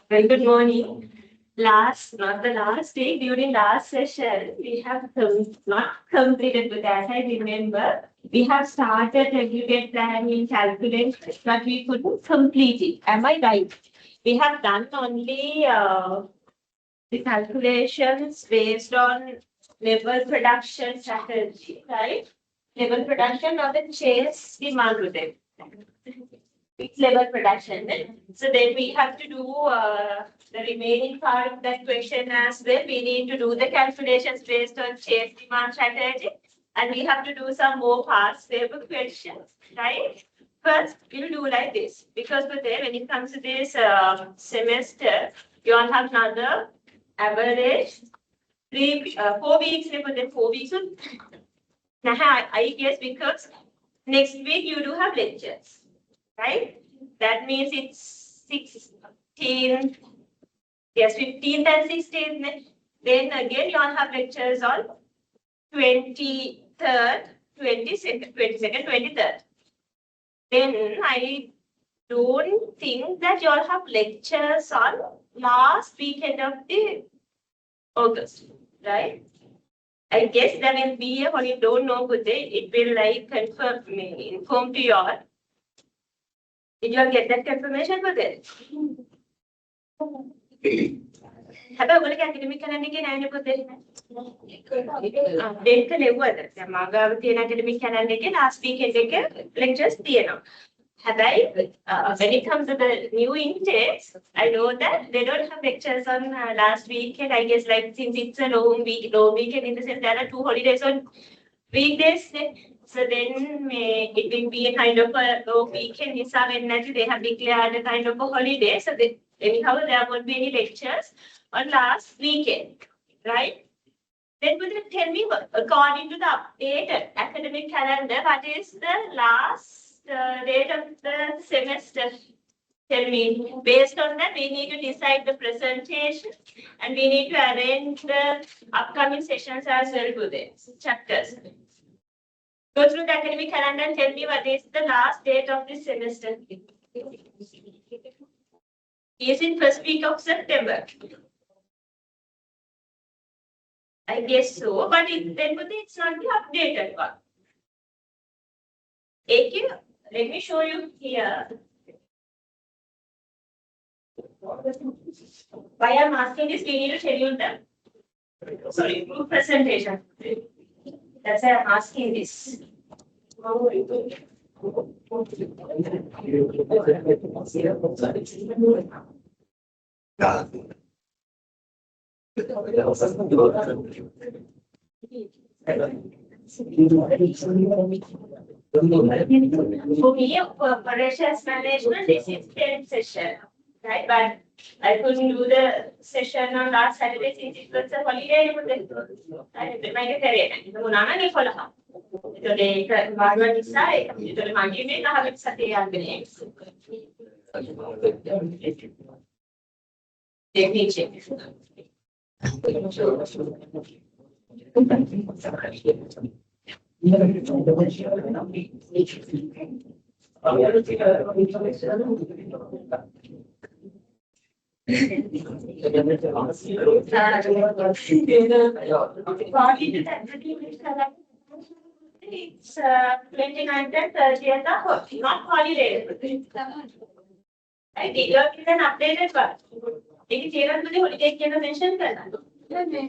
Very good morning. Not the last day, during last session, we have not completed, but as I remember, we have started aggregate planning calculation, but we couldn't complete it. Am I right? We have done only the calculations based on level production strategy, right? Level production or the chase demand with it. It's level production. So then we have to do the remaining part of that question as well. We need to do the calculations based on chase demand strategy. And we have to do some more past paper questions, right? First, we'll do like this. Because when it comes to this semester, you all have another average 4 weeks, but then 4 weeks. I guess because next week you do have lectures. Right? That means it's 16th, yes, 15th and 16th. Then again, you all have lectures on 23rd, 22nd, 23rd. Then I don't think that you all have lectures on last weekend of the August, right? I guess there will be a holiday, don't know good day. It will like inform to you all. Did you all get that confirmation for this? හැබැයි ඔයගොල්ලෝ academic calendar එකේ නෑනේ පොතේ. දෙක ලෙව්වද? දැන් මාගාව තියෙන academic calendar එකේ last weekend එකේ lectures තියෙනවා. හැබැයි when it comes to the new intakes, I know that they don't have lectures on last weekend. I guess like since it's a long weekend in the sense there are 2 holidays on weekdays. So then it will be a kind of a long weekend. They have declared a kind of a holiday. So anyhow, there won't be any lectures on last weekend, right? Then tell me, according to the updated academic calendar, what is the last date of the semester? Tell me. Based on that, we need to decide the presentation and we need to arrange the upcoming sessions as well to the chapters. Go through the academic calendar and tell me what is the last date of this semester. Is in first week of September. I guess so, but it's not the updated one. Let me show you here. Why I'm asking this, we need to schedule them. Sorry, group presentation. That's why I'm asking this. For me, operations management, this is 10th session, right? But I couldn't do the session on last Saturday since it was a holiday. I reminded her. Today, Marwan decide. Today, Monday, may not have it Saturday and let me check. It's 29th and 30th not holiday. I did not get an updated one. ඒක තේරෙන්නද holiday කියන mention කරලා. හරි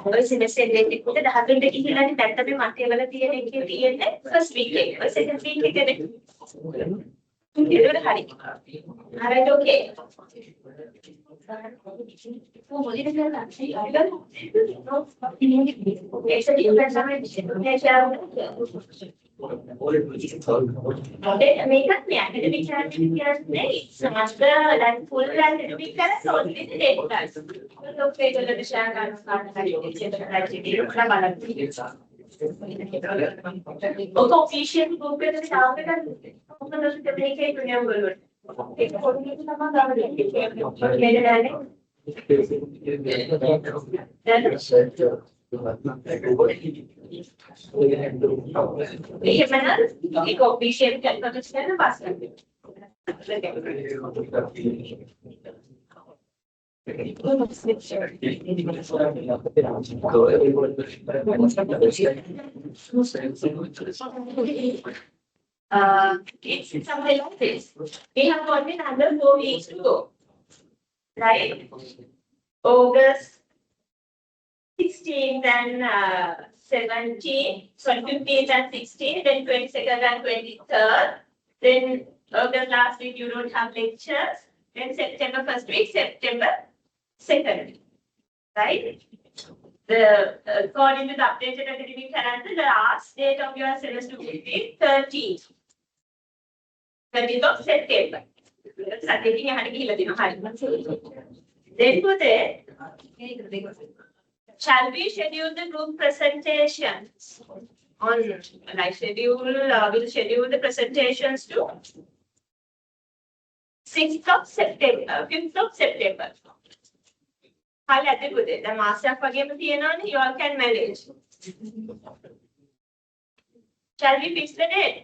ඔය semester එකේ 13 ගිහිල්ලානේ දැන් තමයි මතය වල තියෙන එකේ තියෙන්නේ first week එක. ඔය second week එකනේ. ඒක හරි. Alright, okay. It's a different makeup academic කියන්නේ it's not the like full academic class only the day class. So regular විෂයන් ගන්න ඔක official group එකට දාන්න ගන්න. මොකද මේකේ ප්‍රෝග්‍රෑම් වල ඒක පොඩි තමයි ගන්න. ඒක official calculus කරන පාස් කරන්න. It's something like this. We have only another 4 weeks to go. Right? August 16th and 17th, sorry, 15th and 16th, then 22nd and 23rd. Then August last week you don't have lectures. Then September first week, September 2nd week. Right? According to the updated academic calendar, the last date of your semester will be 30th of September. Then for that, shall we schedule the group presentations on like we'll schedule the presentations to 6th of September, 5th of September. Hal ඇතිකුදේ දැන් මාසයක් වගේම තියෙනවනේ you all can manage. Shall we fix the date?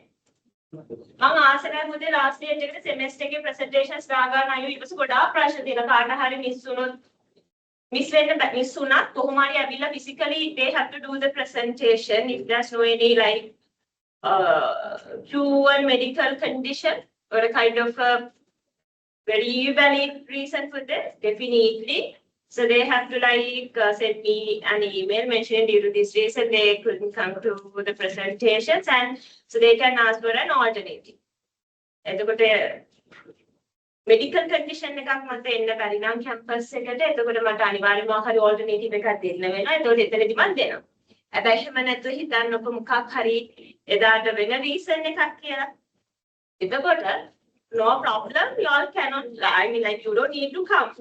මම ආස කරා මුදේ last date එකට semester එකේ presentations දාගන්න අයියෝ ඊපස්සේ ගොඩාක් ප්‍රශ්න තියෙනවා කාට හරි miss වුණොත් miss වුණත් කොහොම හරි ඇවිල්ලා physically they have to do the presentation if there's no any like proven medical condition or a kind of a very valid reason for this, definitely. So they have to like send me an email mentioning due to this reason they couldn't come to the presentations, and so they can ask for an alternative. එතකොට medical condition එකක් මත එන්න බැරි නම් campus එකට එතකොට මට අනිවාර්යයෙන්ම හරි alternative එකක් දෙන්න වෙනවා. එතකොට එතනදි මම දෙනවා. හැබැයි එහෙම නැතුව හිතන්නකො මොකක් හරි එදාට වෙන reason එකක් කියලා. එතකොට no problem, you all cannot, I mean like you don't need to come.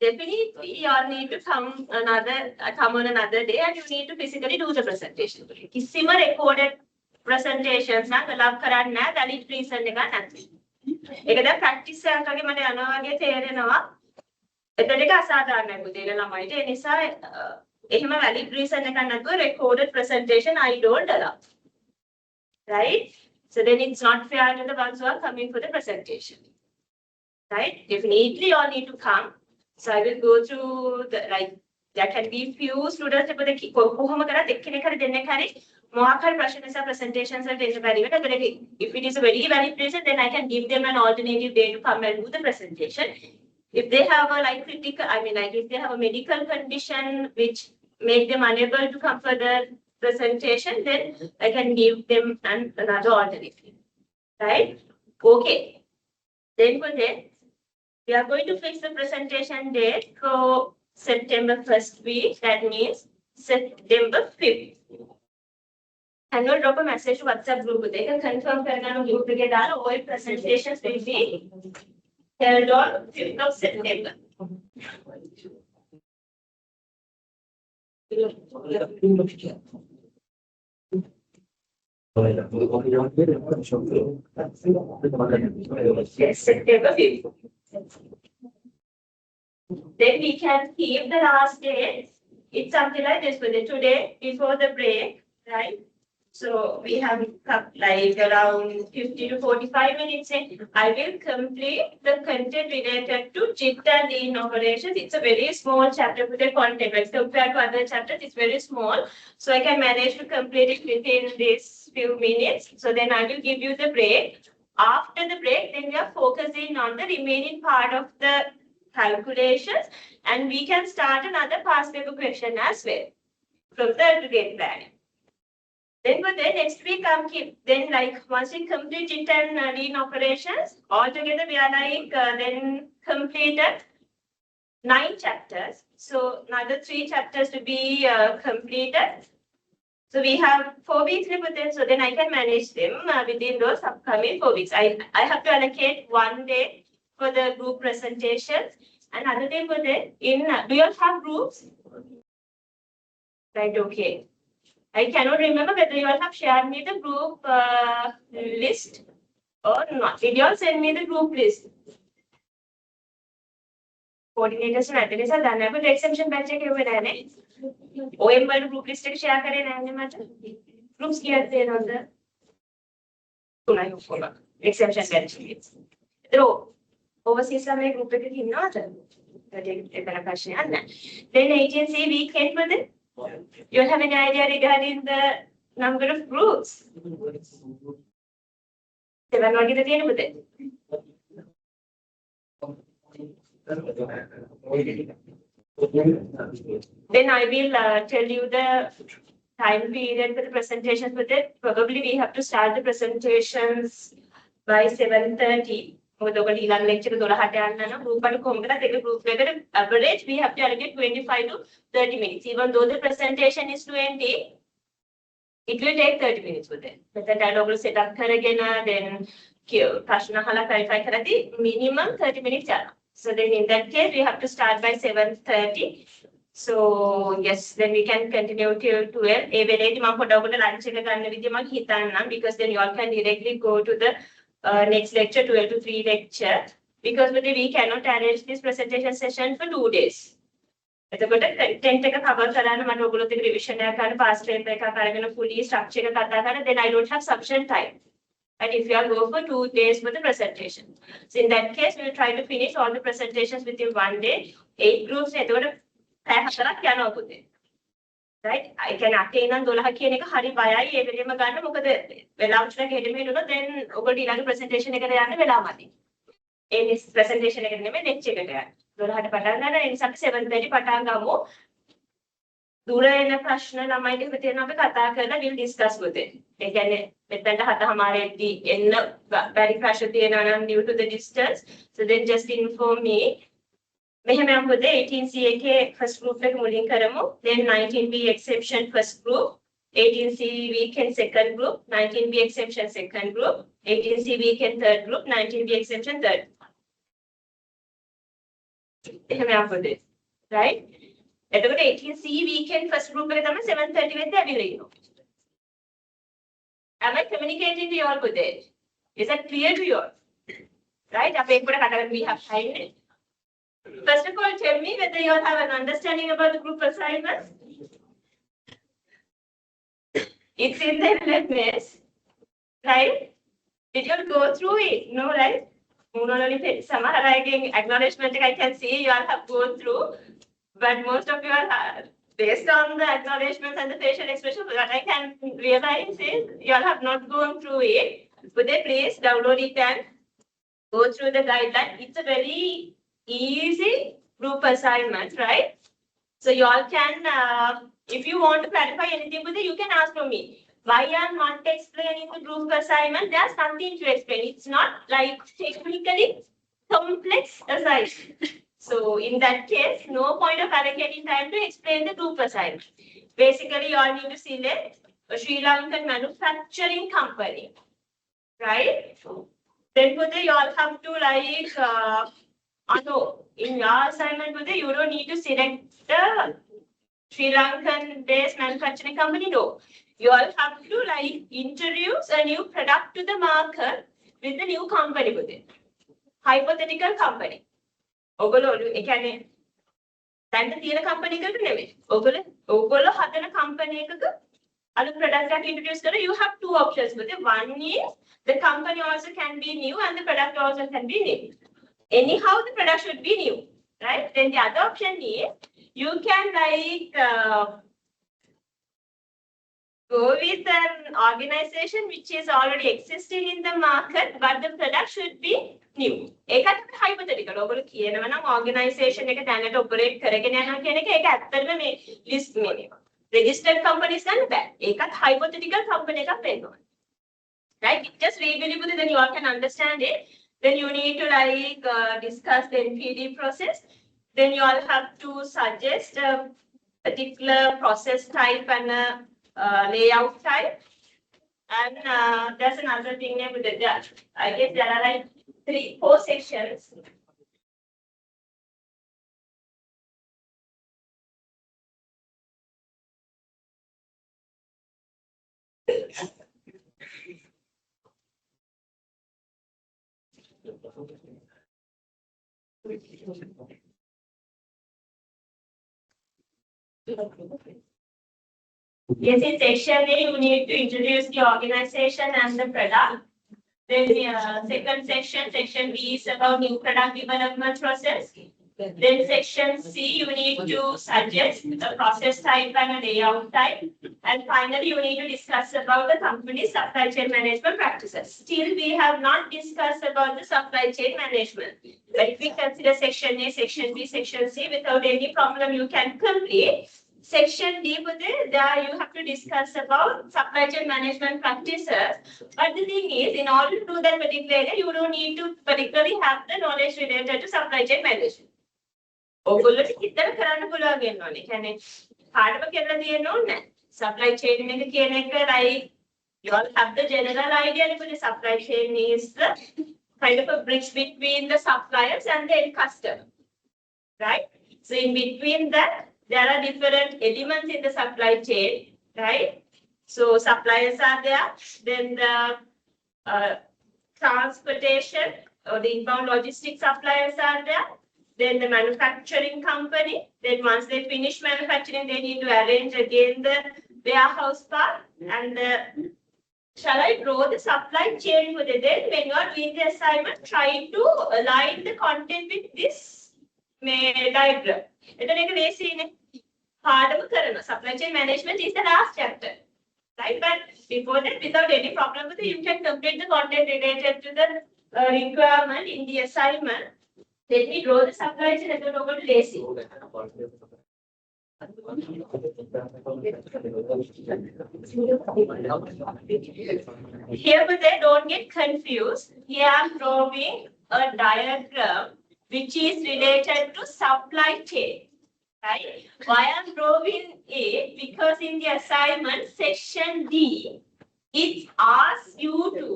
Definitely, you all need to come on another day and you need to physically do the presentation. Kisima recorded presentations na collab කරන්න නෑ valid reason එක නැති. ඒක දැන් practice එකක් වගේ මට යනවා වගේ තේරෙනවා. එතන එක අසාධාරණයි පුතේ ළමයිට. ඒ නිසා එහෙම valid reason එකක් නැතුව recorded presentation I don't allow. Right? So then it's not fair to the ones who are coming for the presentation. Right? Definitely you all need to come. So I will go through the like there can be few students කොහොම කරත් එක්කෙනෙක් හරි දෙන්නෙක් හරි මොකක් හරි ප්‍රශ්න නිසා presentations වලට එන්න බැරි වෙන. but if it is a very valid reason then I can give them an alternative day to come and do the presentation. If they have a like critical, I mean like if they have a medical condition which make them unable to come for the presentation, then I can give them another alternative. Right? Okay. Then for that, we are going to fix the presentation date for September 1st week. That means September 5th. And we'll drop a message to WhatsApp group. They can confirm that group together. All presentations will be held on 5th of September. Yes, September 5th. Then we can keep the last date. It's something like this with it today before the break, right? So we have like around 50 to 45 minutes. I will complete the content related to JIT and lean operations. It's a very small chapter with the content. Like compared to other chapters, it's very small. So I can manage to complete it within these few minutes. So then I will give you the break. After the break, then we are focusing on the remaining part of the calculations, and we can start another past paper question as well from the aggregate planning. Then for the next week, then like once we complete it and lean operations, altogether we are like then completed 9 chapters. So another 3 chapters to be completed. So we have 4 weeks left, so then I can manage them within those upcoming 4 weeks. I have to allocate 1 day for the group presentations, and another day for the do you all have groups? Right, okay. I cannot remember whether you all have shared me the group list or not. Did you all send me the group list? Coordinators නැති නිසා දැන් අපිට exemption batch එක එවුවේ නැහැ නේ. OM වල group list එක share කරේ නැහැ නේ මට. Groups කීයක් තියෙනවද? 3යි ඔක්කොම. Exemption batch එකේ. ඒතර overseas ළමයි group එකක ඉන්නවද? ඒක ප්‍රශ්නයක් නැහැ. Then agency weekend වල you have any idea regarding the number of groups? 7 වගේද තියෙන පුතේ? Then I will tell you the time period for the presentations with it. Probably we have to start the presentations by 7:30. මොකද ඔයගොල්ලෝ ඊළඟ lecture 12ට යන්න නම් group වල කොහොමද ඒක group එකට average we have to allocate 25 to 30 minutes. Even though the presentation is 20, it will take 30 minutes with it. But that ඔයගොල්ලෝ set up කරගෙන then ප්‍රශ්න අහලා clarify කරද්දී minimum 30 minutes යනවා. So then in that case we have to start by 7:30. So yes, then we can continue till 12. ඒ වෙලේදී මම පොඩ ඔයගොල්ලෝ lunch එක ගන්න විදිය මම හිතන්නම්, because then you all can directly go to the next lecture, 12 to 3 lecture, because we cannot arrange this presentation session for 2 days. එතකොට content එක cover කරන්න මට ඔයගොල්ලොත් එක්ක revision එකක් ගන්න, past paper එකක් අරගෙන fully structure එක කතා කරන්න, then I don't have sufficient time. But if you are go for 2 days for the presentation, so in that case we will try to finish all the presentations within 1 day. 8 groups එතකොට පැය 4ක් යනවා පුතේ. Right? I can attain and 12 කියන එක හරි බයයි ඒ වෙලෙම ගන්න, මොකද වෙලාවට ගෙඩි මෙහෙනුනොත් then ඔයගොල්ලෝ ඊළඟ presentation එකට යන්න වෙලාව මදි. ඒ presentation එකට නෙමෙයි lecture එකට යන්න. 12ට පටන් ගන්න, ඒ නිසා 7:30 පටන් ගමු. දුර එන ප්‍රශ්න ළමයිට හිතේ තියෙනවා අපි කතා කරලා we'll discuss with it. ඒ කියන්නේ මෙතනට 7:00දී එන්න බැරි ප්‍රශ්න තියෙනවා නම් due to the distance, so then just inform me. මෙහෙම යමු පුතේ 18C එකේ first group එක මුලින් කරමු. Then 19B exception first group, 18C weekend second group, 19B exception second group, 18C weekend third group, 19B exception third. එහෙම යමු පුතේ. Right? එතකොට 18C weekend first group එක තමයි 7:30 වෙද්දී ඇවිල්ලා ඉන්නවා. Am I communicating to you all with it? Is that clear to you all? Right? අපි එක්ක කතා කරලා we have time. First of all, tell me whether you all have an understanding about the group assignments. It's in the LMS, right? Did you all go through it? No, right? සමහර අයගෙන් acknowledgement I can see you all have gone through. But most of you are, based on the acknowledgements and the facial expression, what I can realize is you all have not gone through it. Would they please download it and go through the guideline? It's a very easy group assignment, right? So you all can, if you want to clarify anything with it, you can ask from me. Why I'm not explaining the group assignment? There's nothing to explain. It's not like technically complex assignment. So in that case, no point of allocating time to explain the group assignment. Basically, you all need to select a Sri Lankan manufacturing company, right? Then you all have to like, in your assignment, you don't need to select the Sri Lankan based manufacturing company, no. You all have to like introduce a new product to the market with the new company, hypothetical company. ඔගොල්ලෝ ඒ කියන්නේ දැන් තියෙන company එකකට නෙමෙයි. ඔගොල්ලෝ හදන company එකක other product that introduced, you have two options. But one is the company also can be new and the product also can be new. Anyhow, the product should be new, right? Then the other option is you can go with an organization which is already existing in the market, but the product should be new. ඒකත් hypothetical. ඔයගොල්ලෝ කියනවා නම් organization එක දැනට operate කරගෙන යනවා කියන එක ඒක ඇත්තටම මේ list minimum. Registered companies ගන්න බෑ. ඒකත් hypothetical company එකක් වෙන්න ඕනේ. Right? Just read really good, then you all can understand it. Then you need to discuss the NPD process. Then you all have to suggest a particular process type and a layout type. And there's another thing there with the judge. I guess there are 4 sections. Yes, in section A, you need to introduce the organization and the product. Then second section, section B is about new product development process. Then section C, you need to suggest a process type and a layout type. And finally, you need to discuss about the company's supply chain management practices. Still, we have not discussed about the supply chain management. But if we consider section A, section B, section C, without any problem, you can complete. Section D, there you have to discuss about supply chain management practices. But the thing is, in order to do that particular area, you don't need to particularly have the knowledge related to supply chain management. ඔයගොල්ලෝ හිතලා කරන්න පුළුවන් වෙන්න ඕනේ. කියන්නේ කාටම කියලා දෙන්න ඕනේ නැහැ. Supply chain එක කියන එක like you all have the general idea because the supply chain is the kind of a bridge between the suppliers and the end customer. Right? So in between that, there are different elements in the supply chain, right? So suppliers are there, then the transportation or the inbound logistics suppliers are there. Then the manufacturing company, then once they finish manufacturing, they need to arrange again the warehouse part. And shall I draw the supply chain for the then when you are doing the assignment, try to align the content with this diagram. Supply chain management is the last chapter. Right? But before that, without any problem with it, you can complete the content related to the requirement in the assignment. Let me draw the supply chain and then over to lazy. Here, but they don't get confused. Here I'm drawing a diagram which is related to supply chain. Right? Why I'm drawing it? Because in the assignment section D, it asks you to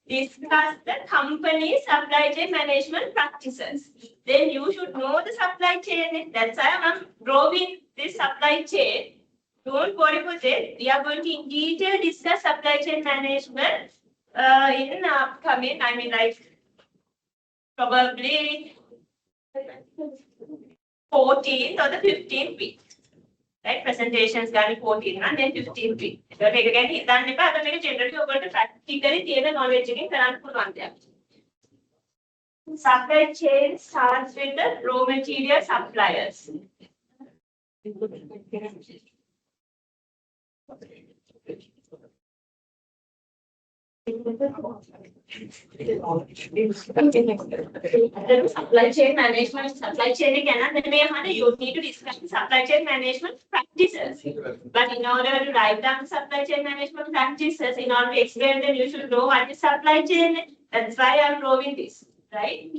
discuss the company's supply chain management practices. Then you should know the supply chain. That's why I'm drawing this supply chain. Don't worry about it. We are going to in detail discuss supply chain management in upcoming, probably 14th or the 15th week. Right? Presentations got 14th and then 15th week. So take again, then if I generally over to practically the knowledge again, supply chain starts with the raw material suppliers. Supply chain management, supply chain again, you need to discuss supply chain management practices. But in order to write down supply chain management practices, in order to explain them, you should know what is supply chain. That's why I'm drawing this, right?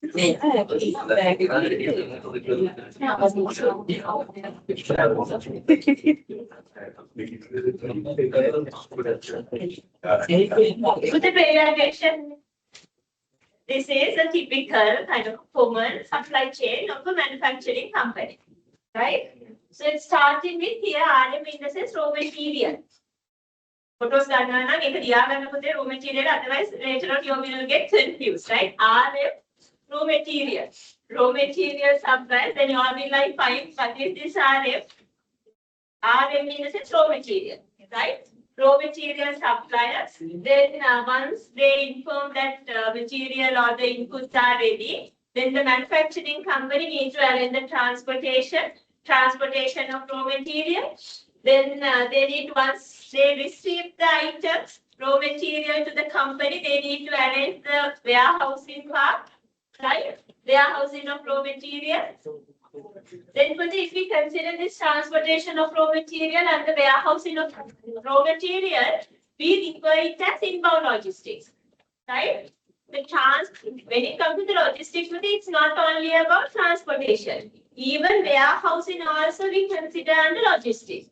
With the evaluation, this is a typical kind of common supply chain of a manufacturing company, right? So it's starting with here, RM in the sense raw material. Photos done raw material, otherwise later on you will get confused, right? RM, raw material. Raw material supply, then you all will like find what is this RM? RM in the sense raw material, right? Raw material suppliers. Then once they inform that material or the inputs are ready, then the manufacturing company needs to arrange the transportation of raw material. Then they need, once they receive the items, raw material to the company, they need to arrange the warehousing part, right? Warehousing of raw material. Then if we consider this transportation of raw material and the warehousing of raw material, we refer it as inbound logistics, right? When it comes to the logistics, it's not only about transportation. Even warehousing also we consider under logistics.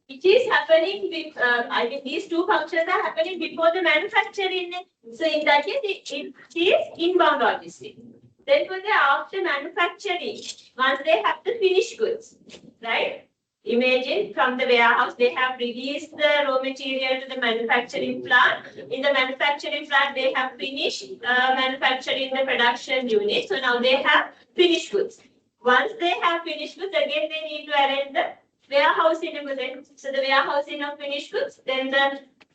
It is happening with, I mean, these two functions are happening before the manufacturing. So in that case, it is inbound logistics. Then after manufacturing, once they have the finished goods, right? Imagine from the warehouse, they have released the raw material to the manufacturing plant. In the manufacturing plant, they have finished manufacturing the production unit. So now they have finished goods. Once they have finished goods, again they need to arrange the warehousing. So the warehousing of finished goods, then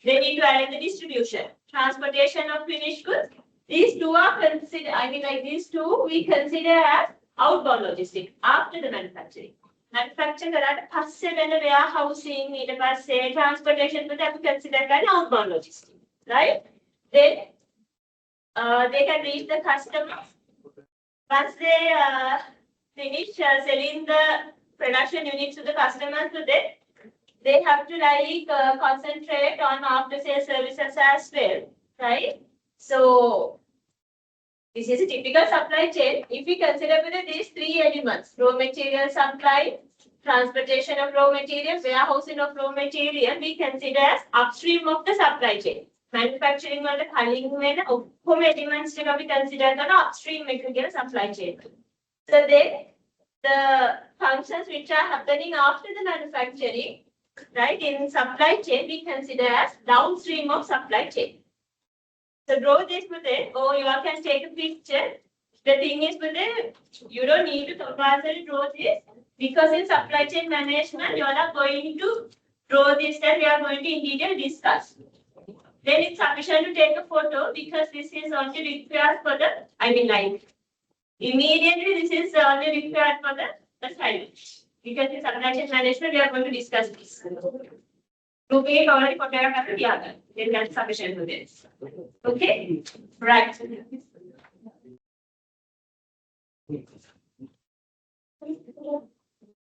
they need to arrange the distribution, transportation of finished goods, These two are considered, I mean like these two we consider as outbound logistics after the manufacturing. Manufacture කරාට පස්සේ වෙන warehousing ඊට පස්සේ transportation වලට අපි consider කරන්නේ outbound logistics, right? Then they can reach the customer. Once they finish selling the production units to the customers, so they have to like concentrate on after sales services as well, right? So this is a typical supply chain. If we consider whether these three elements, raw material supply, transportation of raw material, warehousing of raw material, we consider as upstream of the supply chain. Manufacturing වලට කලින් වෙන ඔක්කොම elements ටික අපි consider කරන upstream එක කියන supply chain. So then the functions which are happening after the manufacturing, right, in supply chain, we consider as downstream of supply chain. So draw this with it, or you all can take a picture. The thing is with it, you don't need to compulsory draw this because in supply chain management, you all are going to draw this that we are going to in detail discuss. Then it's sufficient to take a photo because this is only required for the, I mean like, immediately this is only required for the assignment. Because in supply chain management, we are going to discuss this. To make already photo then that's sufficient for this. Okay? Right.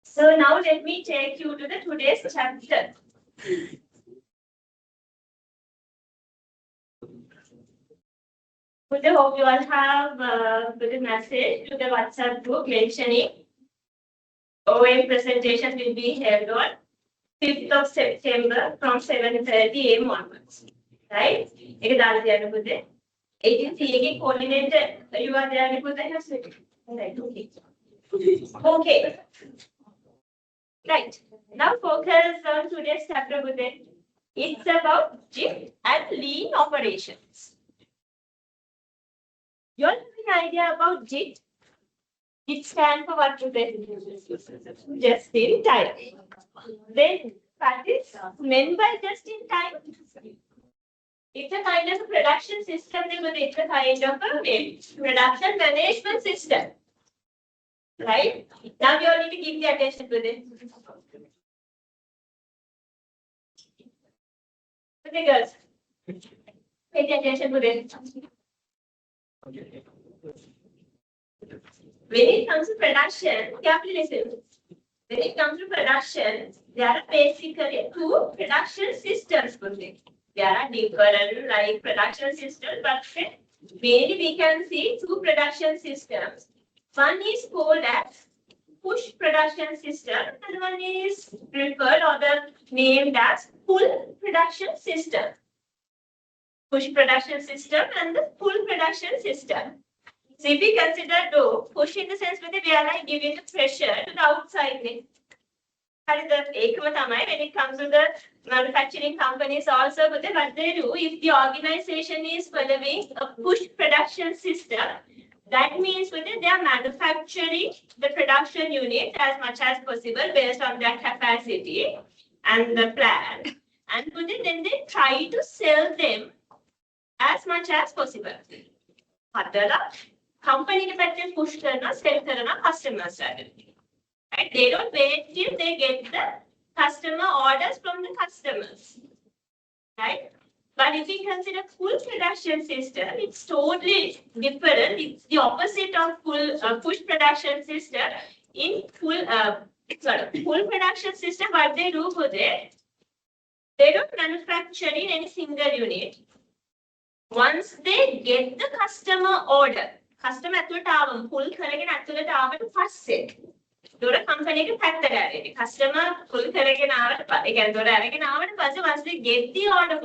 So now let me take you to the today's chapter. I hope you all have the message to the WhatsApp group mentioning OA presentation will be held on 5th of September from 7:30 AM onwards. Right? ඒක දාලා තියන්න පුතේ. agency එකේ coordinator you are there පුතේ. Right. Okay. Okay. Right. Now focus on today's chapter පුතේ. It's about JIT and lean operations. You all have an idea about JIT? It stands for what today? Just in time. Then what is meant by just in time? It's a kind of a production system. It's a kind of a production management system. Right? Now you all need to give the attention to this. Okay, girls. Pay attention to this. When it comes to production, carefully listen. When it comes to production, there are basically two production systems. There are different like production systems, but mainly we can see two production systems. One is called as push production system, and one is referred or named as pull production system. Push production system and the pull production system. So if we consider though, push in the sense where we are like giving the pressure to the outside link. When it comes to the manufacturing companies also, but what they do, if the organization is following a push production system, that means they are manufacturing the production unit as much as possible based on their capacity and the plan. And then they try to sell them as much as possible. Company ke push karna, sell karna customers. Right? They don't wait till they get the customer orders from the customers. Right? But if we consider full production system, it's totally different. It's the opposite of full push production system. In full production system, what they do for that, they don't manufacture in any single unit. Once they get the customer order, customer full company customer full once they get the order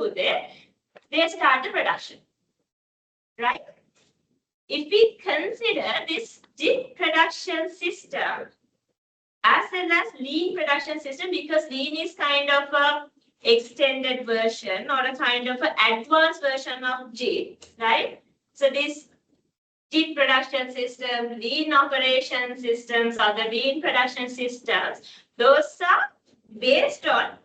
they start the production. Right? If we consider this JIT production system as well as lean production system, because lean is kind of a extended version or a kind of an advanced version of JIT, right? So this JIT production system, lean operation systems, or the lean production systems, those are based on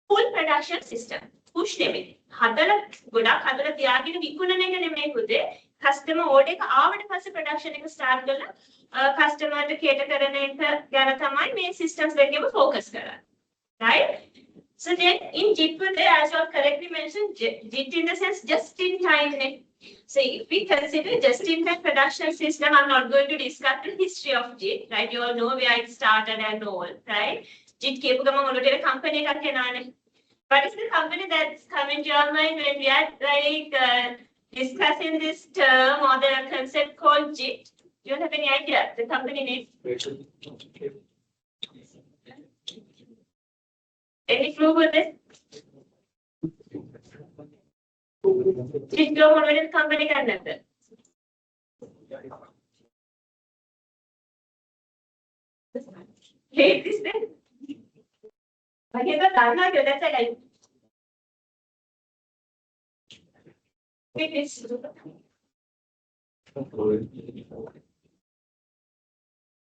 full production system. Push නෙමෙයි. හදලා ගොඩක් හදලා තියාගෙන විකුණන එක නෙමෙයි පුතේ. customer order එක ආවට පස්සේ production එක start කරලා customer ට cater කරන එක ගැන තමයි මේ systems එකේම focus කරන්නේ. Right? So then in JIT, as you correctly mentioned, JIT in the sense just in time. So if we consider just in time production system, I'm not going to discuss the history of JIT, right? You all know where it started and all, right? JIT kepu gama monotere company ekak kenane. What is the company that's coming to your mind when we are like discussing this term or the concept called JIT? Do you have any idea? The company name? Any clue with it? JIT lo monotere company kannada. Hate this thing. That's like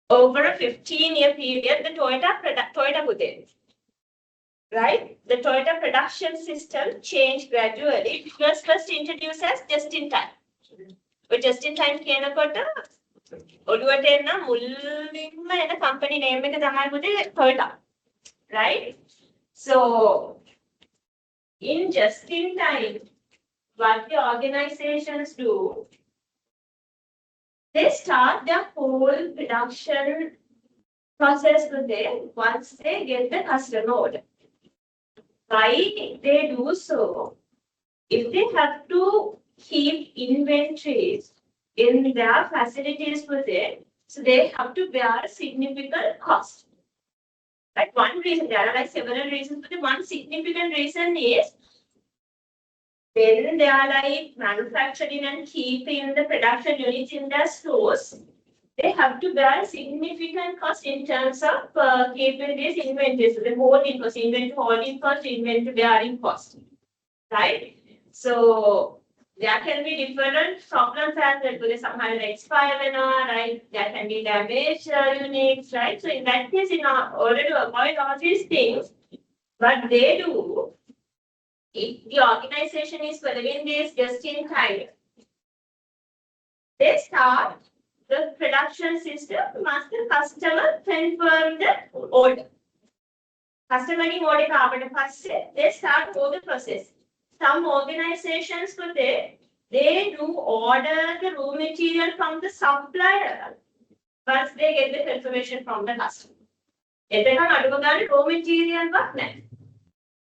over a 15-year period, the Toyota put in, right? The Toyota production system changed gradually. It was first introduced as just in time. But just in time කියනකොට ඔළුවට එන මුලින්ම එන company name එක තමයි පුතේ Toyota, right? So in just in time, what the organizations do, they start their whole production process with them once they get the customer order. Why they do so? If they have to keep inventories in their facilities with it, so they have to bear a significant cost. Like one reason, there are like several reasons, but the one significant reason is when they are like manufacturing and keeping the production units in their stores, they have to bear a significant cost in terms of keeping these inventories, so the holding cost, inventory holding cost, inventory bearing cost, right? So there can be different problems as well. Because somehow expire, right? There can be damaged units, right? So in that case, in order to avoid all these things, what they do, if the organization is following this just in time, they start the production system once the customer confirm the order. Customer in order they start all the process. Some organizations they do order the raw material from the supplier once they get the confirmation from the customer. Raw material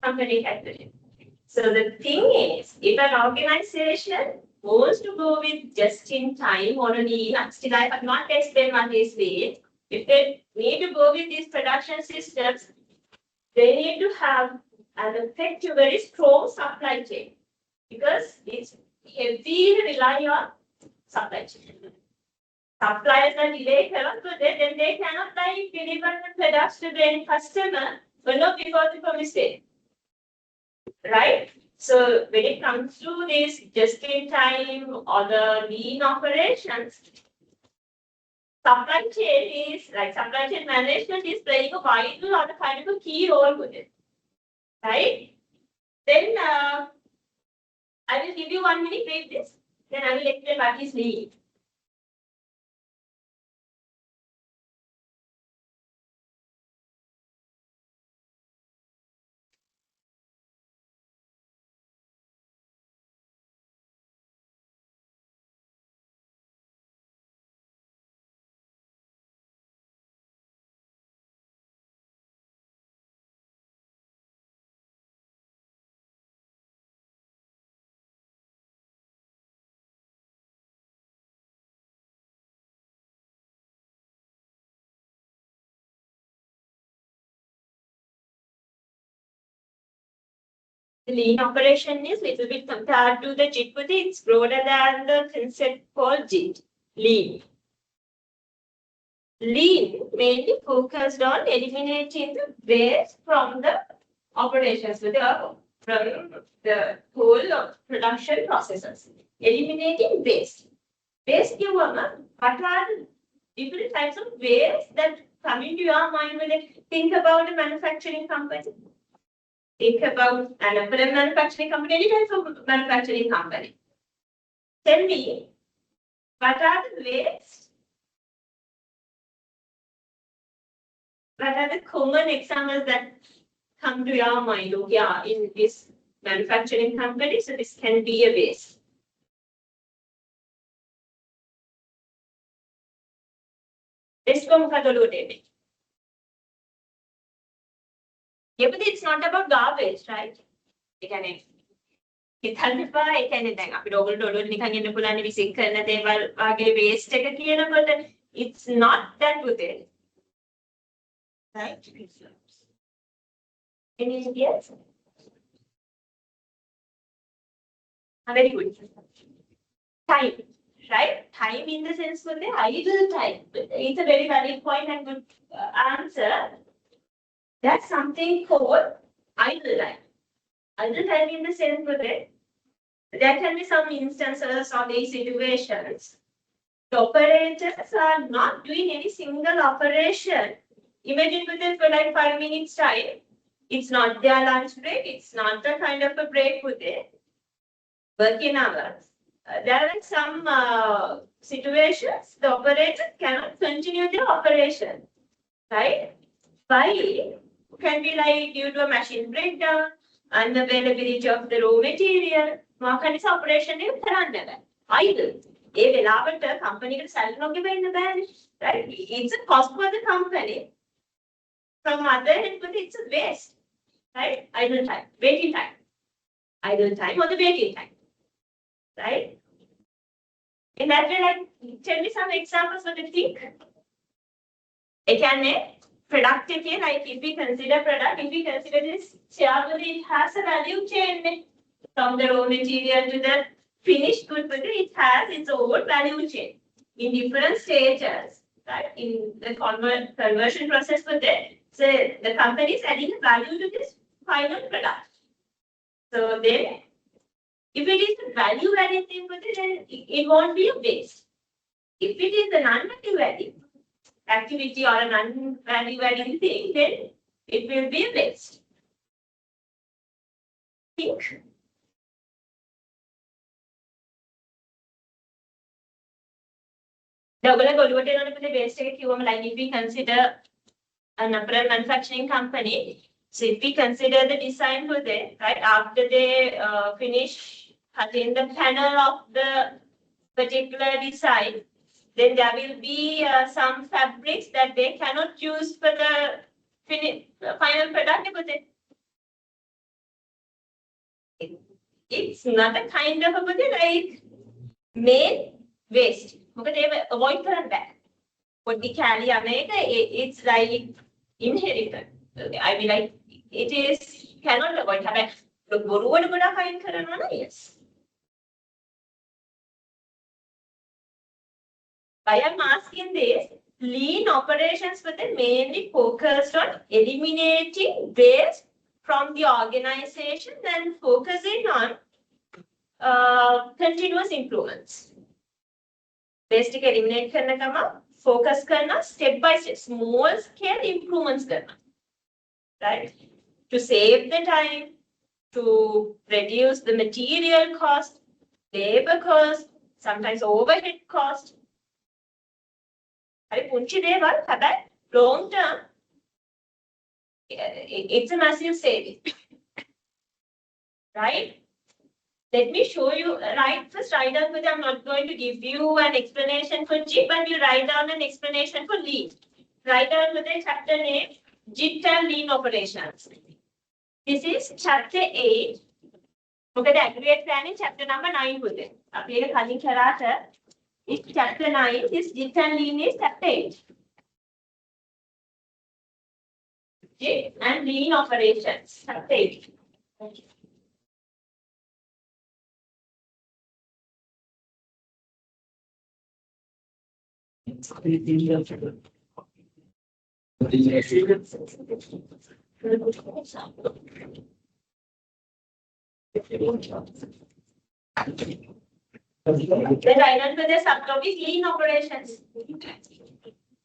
company factory. So the thing is, if an organization wants to go with just in time or still I have not explained what is this. If they need to go with these production systems, they need to have an effective, very strong supply chain because it's heavily rely on supply chain. Suppliers are delayed, but then they cannot deliver the products to the end customer, but not because of a mistake. Right? So when it comes to this just in time or the lean operations, supply chain is like supply chain management is playing a vital or kind of a key role with it. Right? Then I will give you 1 minute, read this. Then I will explain what is lean. The lean operation is little bit compared to the JIT, but it's broader than the concept called JIT. Lean. Lean mainly focused on eliminating the waste from the operations, from the whole of production processes. Eliminating waste. Waste, what are the different types of waste that come into your mind when you think about a manufacturing company? Think about an apparel manufacturing company, any type of manufacturing company. Tell me, What are the ways? What are the common examples that come to your mind? Okay, yeah, in this manufacturing company, so this can be a waste. Let's go Mukadolu. Yeah, but it's not about garbage, right? හිතන්න එපා ඒ කියන්නේ දැන් අපිට ඕගොල්ලෝ ඔළුවට නිකන් එන්න පුළුවන් විසින් කරන දේවල් වගේ waste එක කියනකොට it's not that good right any ideas very good time right time in the sense of the idle time it's a very valid point and good answer that's something called idle time in the sense of the there can be some instances or these situations. The operators are not doing any single operation. Imagine with it for like 5 minutes time. It's not their lunch break. It's not the kind of a break with it. Working hours. There are some situations the operator cannot continue their operation. Right? Why? Can be like due to a machine breakdown, unavailability of the raw material. Market operation is idle. A වෙලාවට company එකට salary නොගෙ වෙන්න බෑනේ. Right? It's a cost for the company. From other end, but it's a waste. Right? Idle time, waiting time. Idle time or the waiting time. Right? In that way, like tell me some examples what you think. Again, productive here, like if we consider product, if we consider this share, it has a value chain. From the raw material to the finished good product, it has its own value chain in different stages, right? In the conversion process for that, so the company is adding a value to this final product. So then, if it is a value-added thing for it, then it won't be a waste. If it is a non-value-added activity or a non-value-adding thing, then it will be a waste. Think. Waste like if we consider an apparel manufacturing company, so if we consider the design for them, right, after they finish cutting the panel of the particular design, then there will be some fabrics that they cannot use for the final product. It's not a kind of a like main waste. Because they avoid කරන්න බෑ. පොඩි කැලි අනේක it's like inherited. I mean like it is cannot avoid. හැබැයි බොරුවට ගොඩක් අයින් කරනවා නම් yes. Why I'm asking this, lean operations were mainly focused on eliminating waste from the organization and focusing on continuous improvements. Waste එක eliminate කරන ගම focus කරන step by step small scale improvements කරන right to save the time, to reduce the material cost, labor cost, sometimes overhead cost. හරි පුංචි දේවල් හැබැයි long term it's a massive saving. Right? Let me show you, first write down, but I'm not going to give you an explanation for G, but you write down an explanation for lean. Write down with the chapter name, JIT and lean operations. This is chapter 8. Look at the aggregate planning, chapter number 9 with it. It's chapter 9, this JIT and lean is chapter 8. JIT and lean operations, chapter 8. Thank you. The guidance for the subtopic lean operations.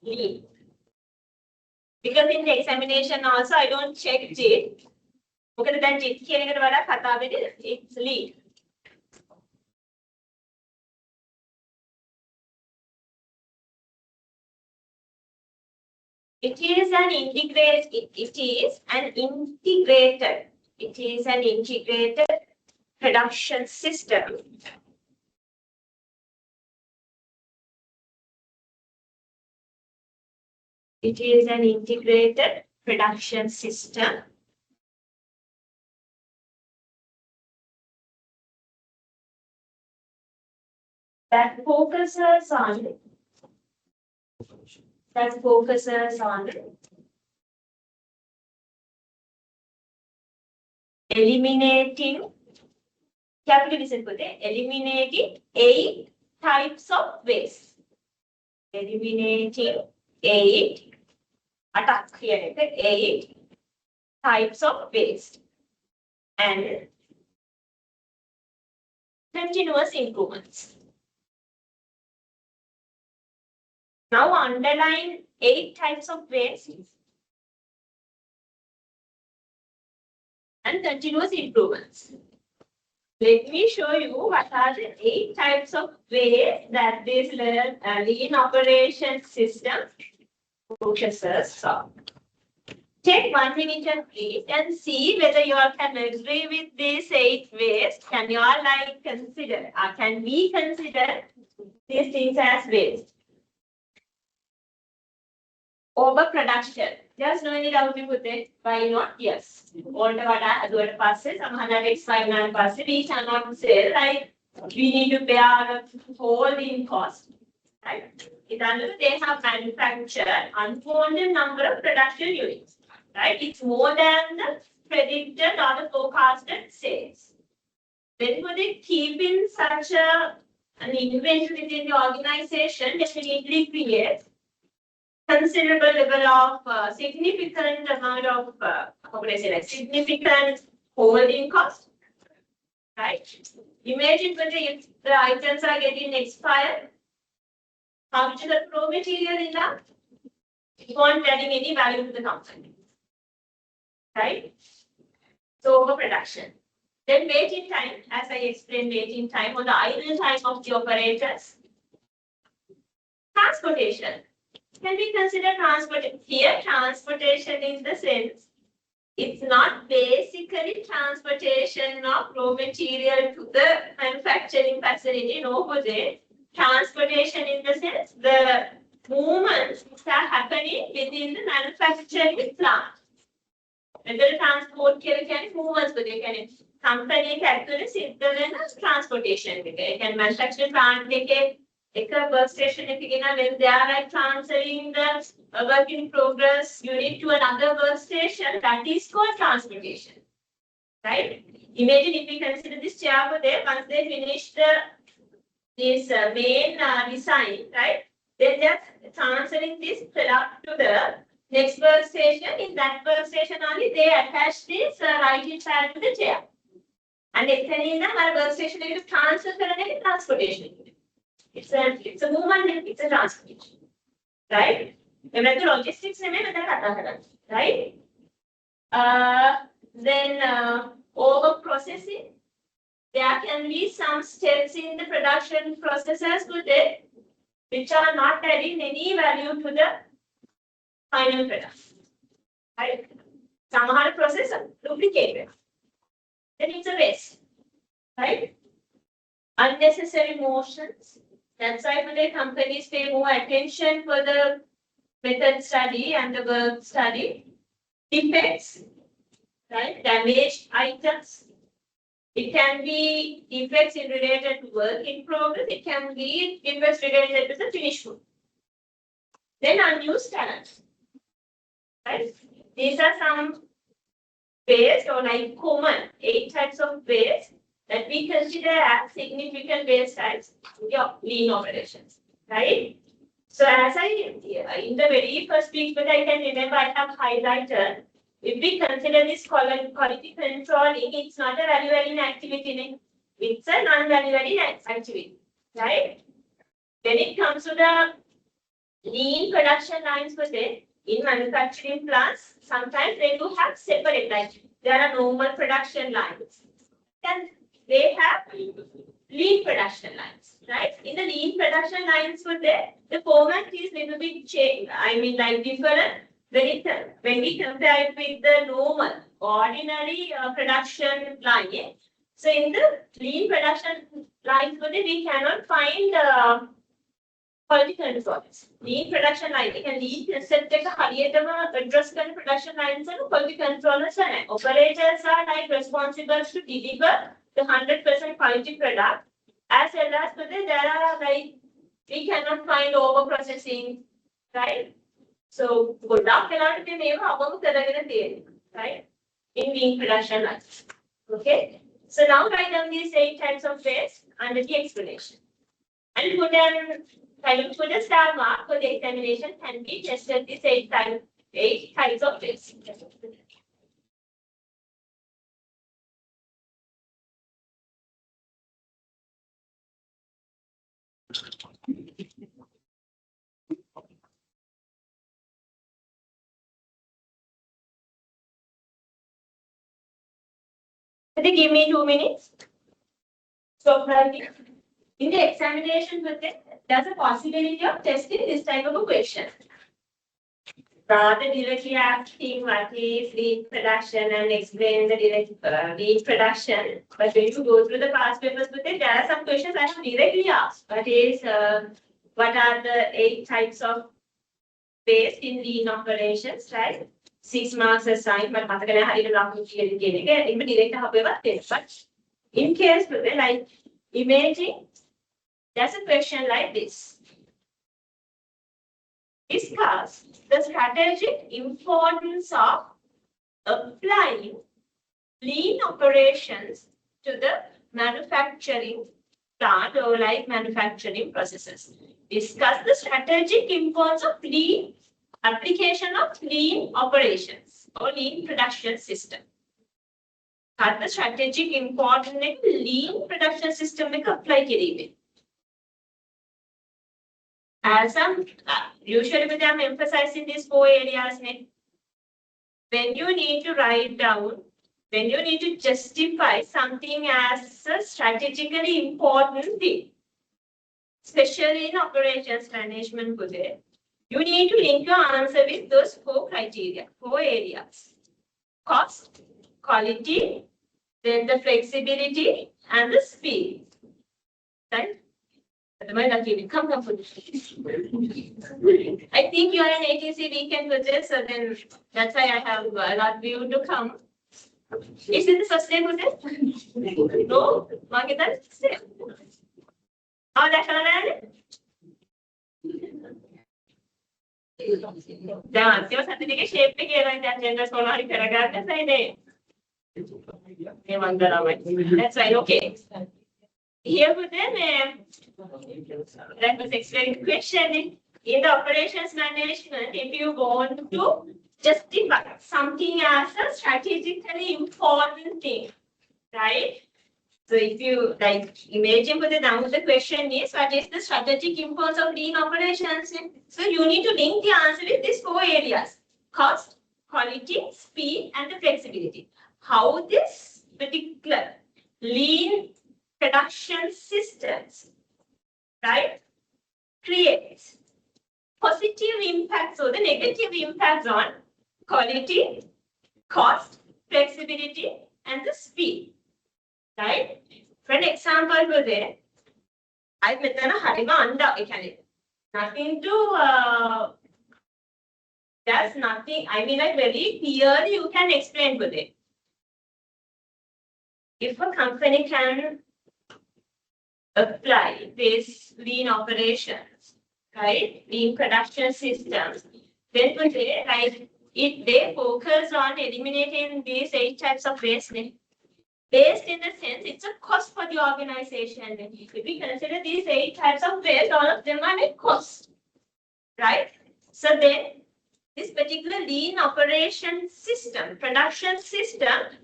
Lean. Because in the examination also I don't check JIT. Because then JIT කියන එකට වඩා කතාවේදී it's lean. It is an integrated. It is an integrated. It is an integrated production system. It is an integrated production system that focuses on eliminating eliminating 8 types of waste. Eliminating 8 types of waste and continuous improvements. Now underline 8 types of waste and continuous improvements. Let me show you what are the 8 types of waste that this lean operation system focuses on. Take 1 minute and read and see whether you all can agree with these 8 waste. Can you all consider, or can we consider these things as waste? Overproduction. Just no any doubt පුතේ. Why not? Yes. Older වඩා අදුවට පස්සේ සමහරවිට expired වුණාට පස්සේ we cannot sell. We need to bear holding cost. Right? They have manufactured unwanted number of production units. Right? It's more than the predicted or the forecasted sales. When would they keep in such an inventory within the organization, definitely creates considerable level of significant amount of significant holding cost, right? Imagine if the items are getting expired, how much is the raw material in that? It won't adding any value to the company, right? So overproduction. Then waiting time, as I explained, waiting time or the idle time of the operators. Transportation. Can we consider transportation? Here, transportation in the sense, it's not basically transportation of raw material to the manufacturing facility. No, transportation in the sense, the movements are happening within the manufacturing plant. Whether transport can movements, but they can company actually transportation. They can manufacture plant. They can a workstation when they are transferring the work in progress unit to another workstation, that is called transportation. Right? Imagine if we consider this chair over there, once they finish this main design, right? Then they are transferring this product to the next workstation. In that workstation only, they attach this writing pad to the chair. And then our workstation is transfer transportation. It's a movement, it's a transportation, right? Remember the logistics, right? Then over processing, there can be some steps in the production processes today which are not adding any value to the final product, right? Some are process duplicated. Then it's a waste, right? Unnecessary motions. That's why today companies pay more attention for the method study and the work study. Defects, right? Damaged items. It can be defects related to work in progress. It can be defects related to the finished good. Then unused talent. Right? These are some waste or common 8 types of waste that we consider as significant waste types in your lean operations, right? So as I in the very first speech, but I can remember I have highlighted, if we consider this quality controlling, it's not a value-adding activity, it's a non-value-adding activity, right? When it comes to the lean production lines per se, in manufacturing plants, sometimes they do have separate lines. There are normal production lines. And they have lean production lines, right? In the lean production lines for there, the format is little bit changed. Different. when we compare it with the normal, ordinary production line, so in the lean production lines, we cannot find quality controls. Lean production line, lean set address production lines and quality controllers. Operators are like responsible to deliver the 100% quality product. As well as there are like we cannot find over processing, right? So good luck right? In lean production lines. Okay. So now write down these 8 types of waste under the explanation. And put a star mark for the examination can be tested these 8 types of waste. Give me 2 minutes. So in the examination, there's a possibility of testing this type of a question. Rather directly asking what is lean production and explain the lean production. But when you go through the past papers, there are some questions I have directly asked. What are the 8 types of waste in lean operations, right? 6 marks assigned, but but in case like imagine there's a question like this. Discuss the strategic importance of applying lean operations to the manufacturing plant or like manufacturing processes. Discuss the strategic importance of lean application of lean operations or lean production system. What the strategic importance of lean production system apply kirimmen. As I'm usually I'm emphasizing these 4 areas. When you need to write down, when you need to justify something as a strategically important thing, especially in operations management, you need to link your answer with those 4 criteria, 4 areas. Cost, quality, then the flexibility and the speed. Right? I think you are an ATC weekend with this, so then that's why I have allowed you to come. Is it the first day with it? No? Market same. Oh, that's all. That's right, okay. Here with them, that was explaining question in the operations management. If you want to justify something as a strategically important thing, right? So if you like imagine for the question is what is the strategic importance of lean operations? So you need to link the answer with these 4 areas: cost, quality, speed, and the flexibility. How this particular lean production systems, right, creates positive impacts or the negative impacts on quality, cost, flexibility, and the speed. Right? For an example, I nothing to there's nothing, I mean like very clearly you can explain with it. If a company can apply this lean operations, right, lean production systems, then they focus on eliminating these 8 types of waste. Waste in the sense it's a cost for the organization. If we consider these 8 types of waste, all of them are at cost, right? So then this particular lean operation system, production system,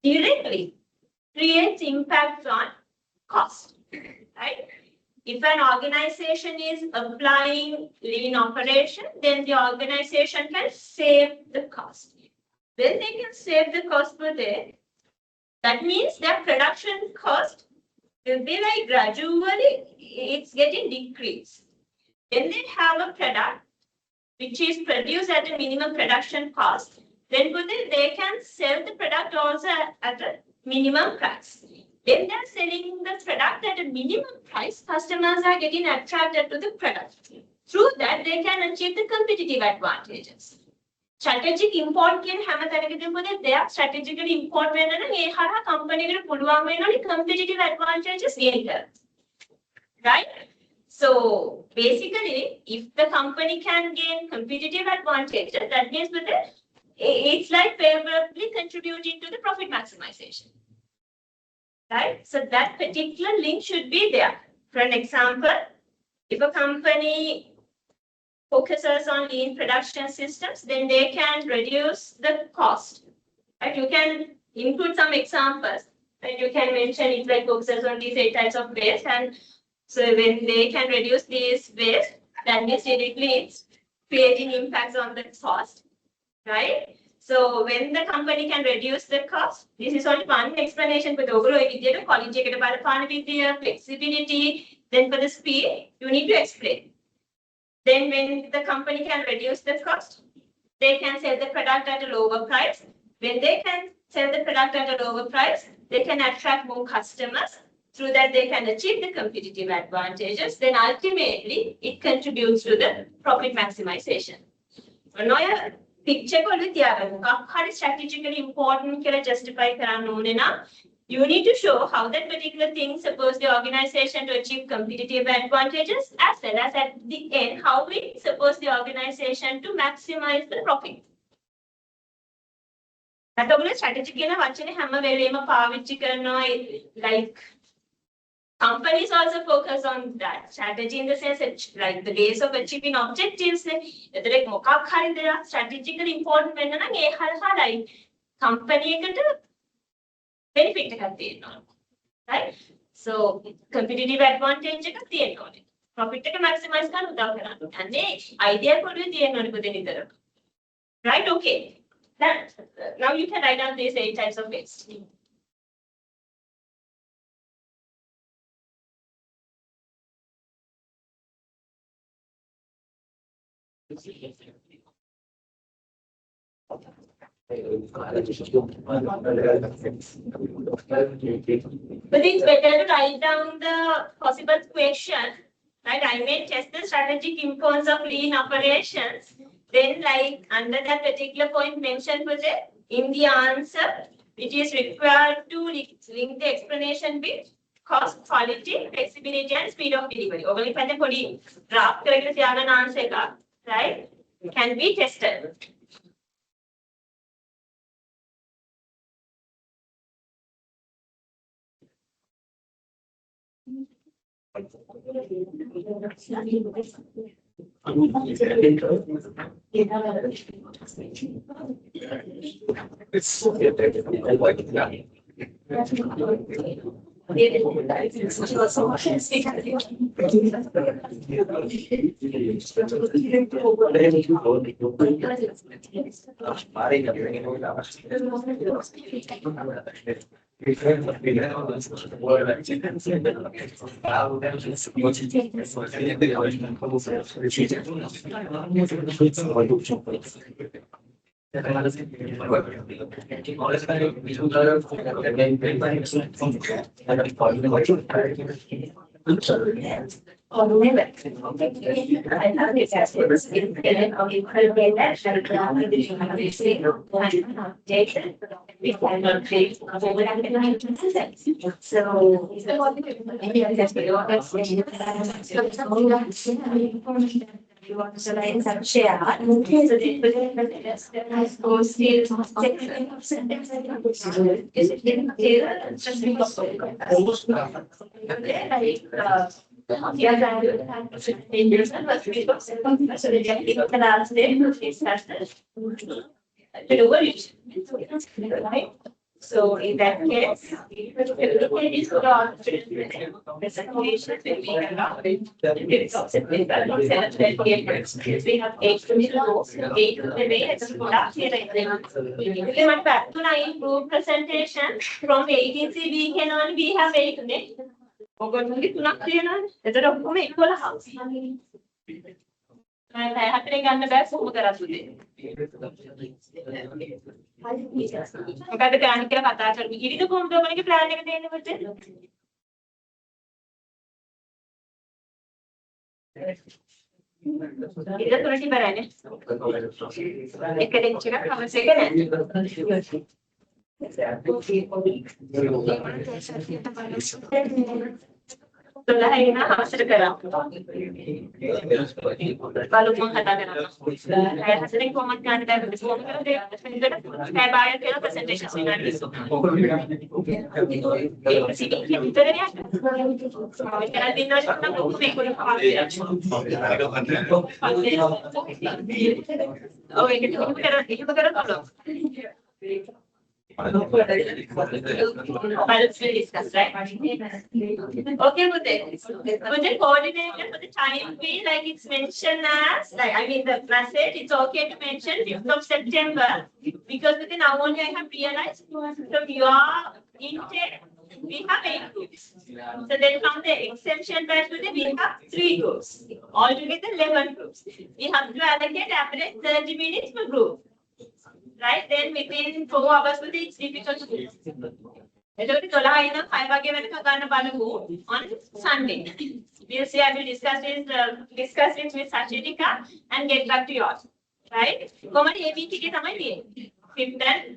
directly creates impacts on cost, right? If an organization is applying lean operation, then the organization can save the cost. When they can save the cost per day, that means that production cost will be like gradually it's getting decreased. When they have a product which is produced at a minimum production cost, then they can sell the product also at a minimum price. When they're selling the product at a minimum price, customers are getting attracted to the product. Through that, they can achieve the competitive advantages. Strategic import කියන හැම තැනකදීම දෙයක් strategically import වෙන්න නම් ඒ හරහා company එකට පුළුවන් වෙනවනේ competitive advantages gain කරන්න. Right? So basically, if the company can gain competitive advantages, that means it's like favorably contributing to the profit maximization. Right? So that particular link should be there. For an example, if a company focuses on lean production systems, then they can reduce the cost. Right? You can include some examples. And you can mention it like focuses on these 8 types of waste. And so when they can reduce these waste, that means directly it's creating impacts on the cost. Right? So when the company can reduce the cost, this is only one explanation for the overall quality, flexibility, then for the speed, you need to explain. Then when the company can reduce the cost, they can sell the product at a lower price. When they can sell the product at a lower price, they can attract more customers. Through that, they can achieve the competitive advantages. Then ultimately, it contributes to the profit maximization. Another picture is strategically important to justify you need to show how that particular thing supports the organization to achieve competitive advantages, as well as at the end, how it supports the organization to maximize the profit. That strategic like companies also focus on that strategy in the sense that like the ways of achieving objectives. Strategically important like company benefit එකක් තියෙනවා. Right? So competitive advantage එකක් තියෙනවා. Profit එක maximize කරන්න උදව් කරනවා. අනේ idea කොළුවේ තියෙනවනේ පුතේ නිතර. Right? Okay. Now you can write down these 8 types of waste. But it's better to write down the possible question, right? I may test the strategic importance of lean operations. Then, like under that particular point mentioned was it in the answer, it is required to link the explanation with cost, quality, flexibility, and speed of delivery. Only for the draft answer, right? Can be tested. You want to select some share. So so in that case, we have 8 rows, 8 to the way as a product here. We went back to 9 group presentation from 18C we can only we have 8 today. හතරේ ගන්න බෑ කොහොම කරත් උදේ. මොකද ගන්න කියලා කතා කරමු. ඉරිද කොහොමද ඔයගොල්ලෝගේ ප්ලෑන් එක දෙන්නේ පුතේ? ඉරිද තුනට ඉවරයිනේ. එක ලෙක්චර් එකක් කවස් එක නෑ. Tolong hasil kerap. Balu mengatakan saya hasilnya komentar dan respon kerana dia saya bayar kira presentation seminar itu. Sini kita ni ada. Kalau di luar kita nak mengikut apa? Oh, itu kerana tolong. But we'll discuss, right? Okay, with the coordinator for the time being, like it's mentioned as, like I mean the message, it's okay to mention 5th of September because within now only I have realized from your intake we have 8 groups. So then from the exemption batch today we have 3 groups. Altogether 11 groups. We have to allocate average 30 minutes per group. Right, then within 4 hours it's difficult to do. එතකොට 12 ඉඳන් 5 වගේ වෙනකන් ගන්න බලමු on Sunday. We'll see, I will discuss it with Sachika and get back to yours. Right? කොහමද මේ week එකේ තමයි තියෙන්නේ.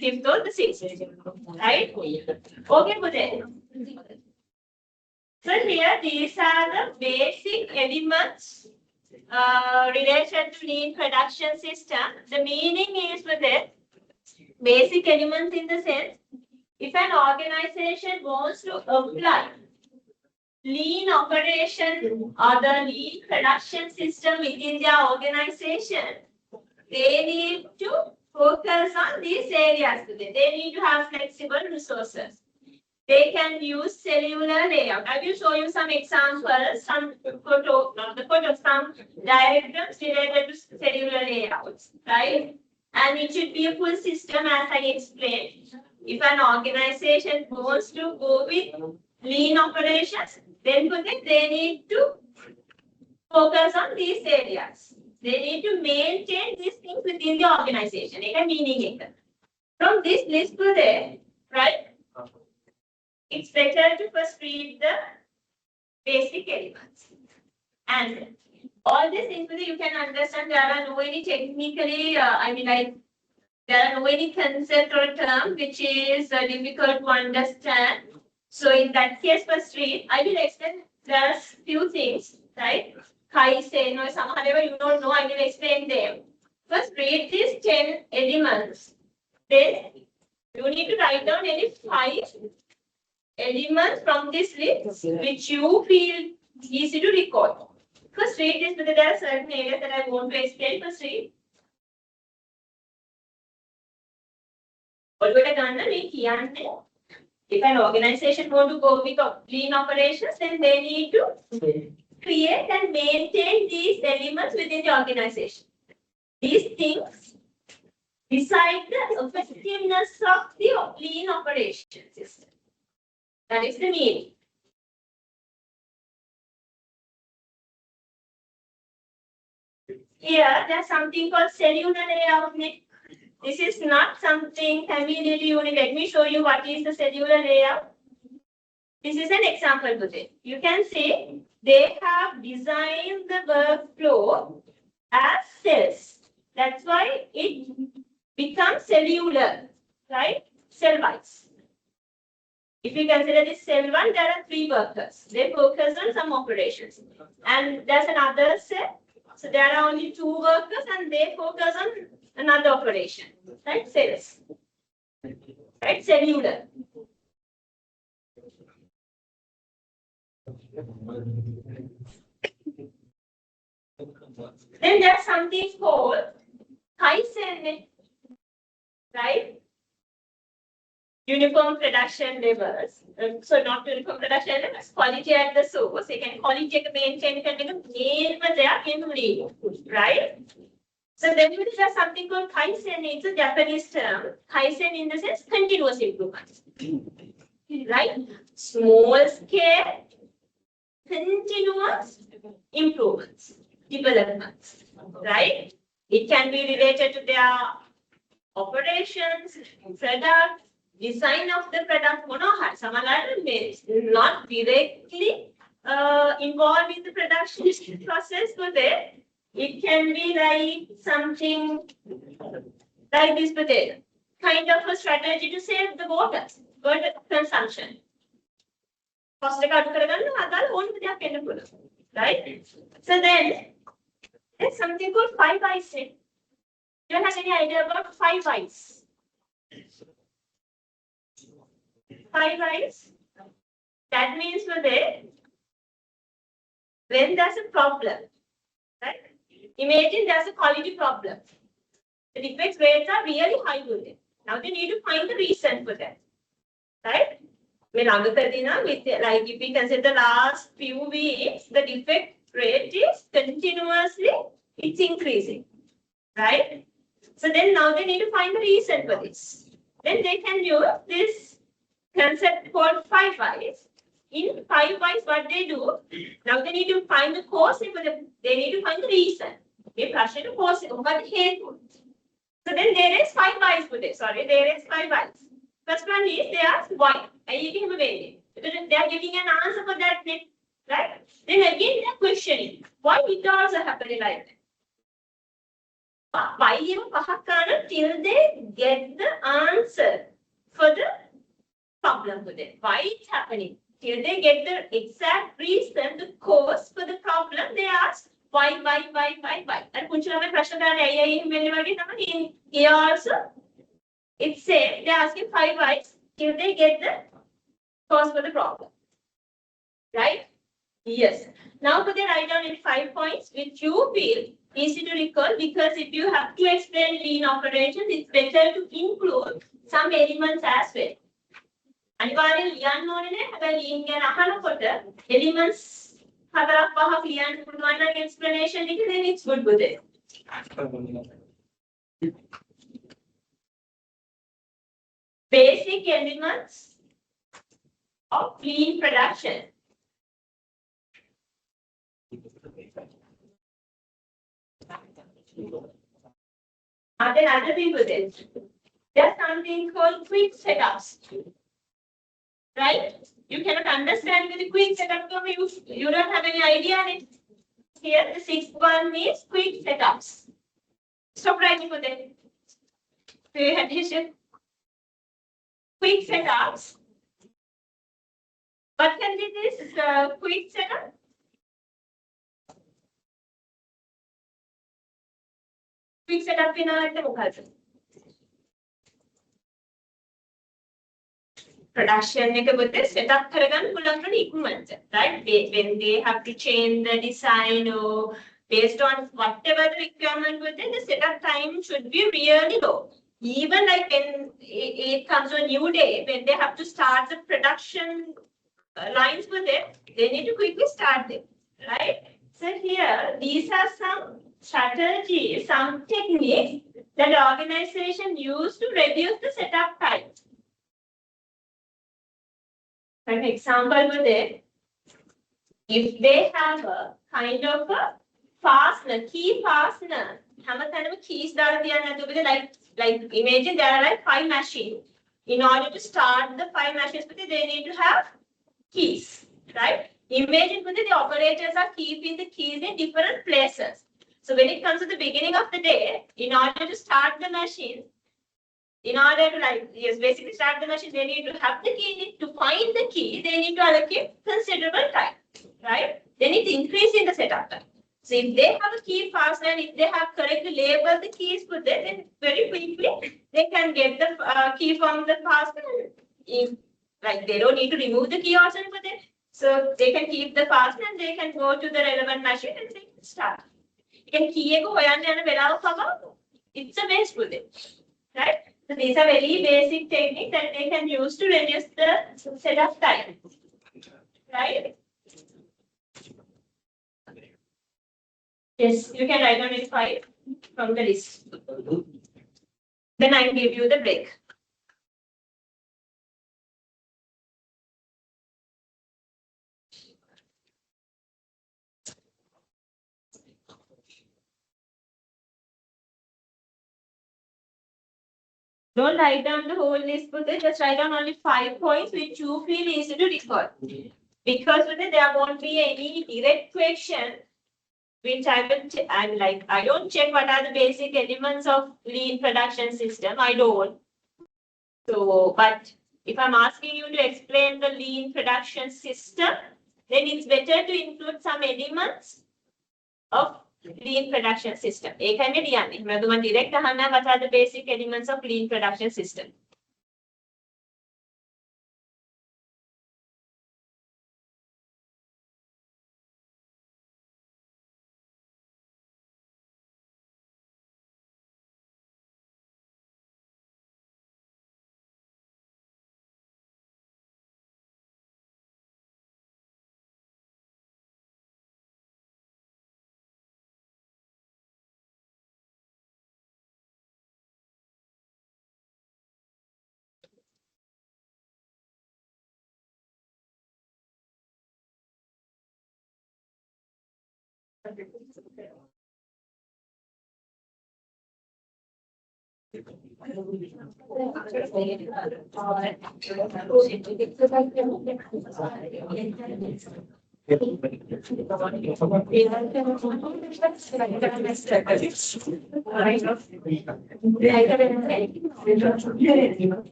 5th or the 6th. Right? Okay, Bude. So here these are the basic elements relation to lean production system. The meaning is with it. Basic elements in the sense, if an organization wants to apply lean operation or the lean production system within their organization, they need to focus on these areas today. They need to have flexible resources. They can use cellular layout. I will show you some examples, some some diagrams related to cellular layouts, right? And it should be a full system as I explained. If an organization wants to go with lean operations, then they need to focus on these areas. They need to maintain these things within the organization. Meaning from this list today, right? It's better to first read the basic elements. And all these things you can understand, there are no any technically, there are no any concept or term which is difficult to understand. So in that case, first read. I will explain. There are few things, right? Kaizen or somehow you don't know, I will explain them. First read these 10 elements. Then you need to write down any 5 elements from this list which you feel easy to recall. First read this, but there are certain areas that I want to explain. First read. If an organization want to go with lean operations, then they need to create and maintain these elements within the organization. These things decide the effectiveness of the lean operation system. That is the meaning. Here, there's something called cellular layout. This is not something familiarly unique. Let me show you what is the cellular layout. This is an example today. You can see they have designed the workflow as cells. That's why it becomes cellular, right? Cell-wise. If you consider this cell 1, there are 3 workers. They focus on some operations. And there's another cell. So there are only 2 workers and they focus on another operation, right? Cells, right? Cellular. Then there's something called Kaizen, right? Uniform production levels. So not uniform production levels, quality at the source. You can quality maintain right? So then there's something called Kaizen. It's a Japanese term. Kaizen in the sense continuous improvement. Right? Small scale, continuous improvements. developments, right? It can be related to their operations, product, design of the product, not directly involved in the production process, but it can be like something like this potato, kind of a strategy to save the water consumption. Cost right? So then there's something called 5 eyes. Do you have any idea about 5 eyes? 5 eyes. That means when there's a problem, right? Imagine there's a quality problem. The defect rates are really high with it. Now they need to find the reason for that, right? Like if we consider the last few weeks, the defect rate is continuously, it's increasing, right? So then now they need to find the reason for this. Then they can use this concept called 5 whys. In 5 whys, what they do, now they need to find the cause, they need to find the reason. Okay, question to cause, what hate. So then there is 5 whys for this. Sorry, there is 5 whys. First one is they ask why. They are giving an answer for that, right? Then again they are questioning why it also happened like that. Why till they get the answer for the problem for them. Why it's happening? Till they get the exact reason, the cause for the problem, they ask why. And Punchulame Prashna here also it's same. They're asking 5 whys till they get the cause for the problem. Right? Yes. Now for the write down in 5 points which you feel easy to recall, because if you have to explain lean operations, it's better to include some elements as well. අනිවාර්යෙන් ලියන්න ඕනේ නේ. හැබැයි lean ගැන අහනකොට elements හතරක් පහක් ලියන්න පුළුවන් නම් explanation එක then it's good with it. Basic elements of lean production. Are there other people there? There's something called quick setups. Right? You cannot understand with the quick setup, you don't have any idea on it. Here, the 6th one is quick setups. Stop writing for them. Pay attention. Quick setups. What can be this quick setup? Quick setup in our production setup right? When they have to change the design or based on whatever the requirement with it, the setup time should be really low. Even like when it comes to a new day, when they have to start the production lines with it, they need to quickly start them, right? So here, these are some strategies, some techniques that the organization use to reduce the setup time. For example, with it, if they have a kind of a fastener, key fastener, keys like imagine there are like 5 machines. In order to start the 5 machines, they need to have keys, right? Imagine the operators are keeping the keys in different places. So when it comes to the beginning of the day, in order to start the machine, in order to basically start the machine, they need to have the key. To find the key, they need to allocate considerable time, right? Then it's increasing the setup time. So if they have a key fastener, if they have correctly labeled the keys for that, then very quickly they can get the key from the fastener. They don't need to remove the key also for that. So they can keep the fastener and they can go to the relevant machine and they can start. You can key it's a waste with it, right? So these are very basic techniques that they can use to reduce the setup time, right? Yes, you can write down it 5 from the list. Then I will give you the break. Don't write down the whole list, but just write down only 5 points which you feel easy to recall. Because there won't be any direct question which I don't check what are the basic elements of lean production system. I don't. So, but if I'm asking you to explain the lean production system, then it's better to include some elements of lean production system. ඒකයි මේ ලියන්නේ. මම direct අහන්න what are the basic elements of lean production system?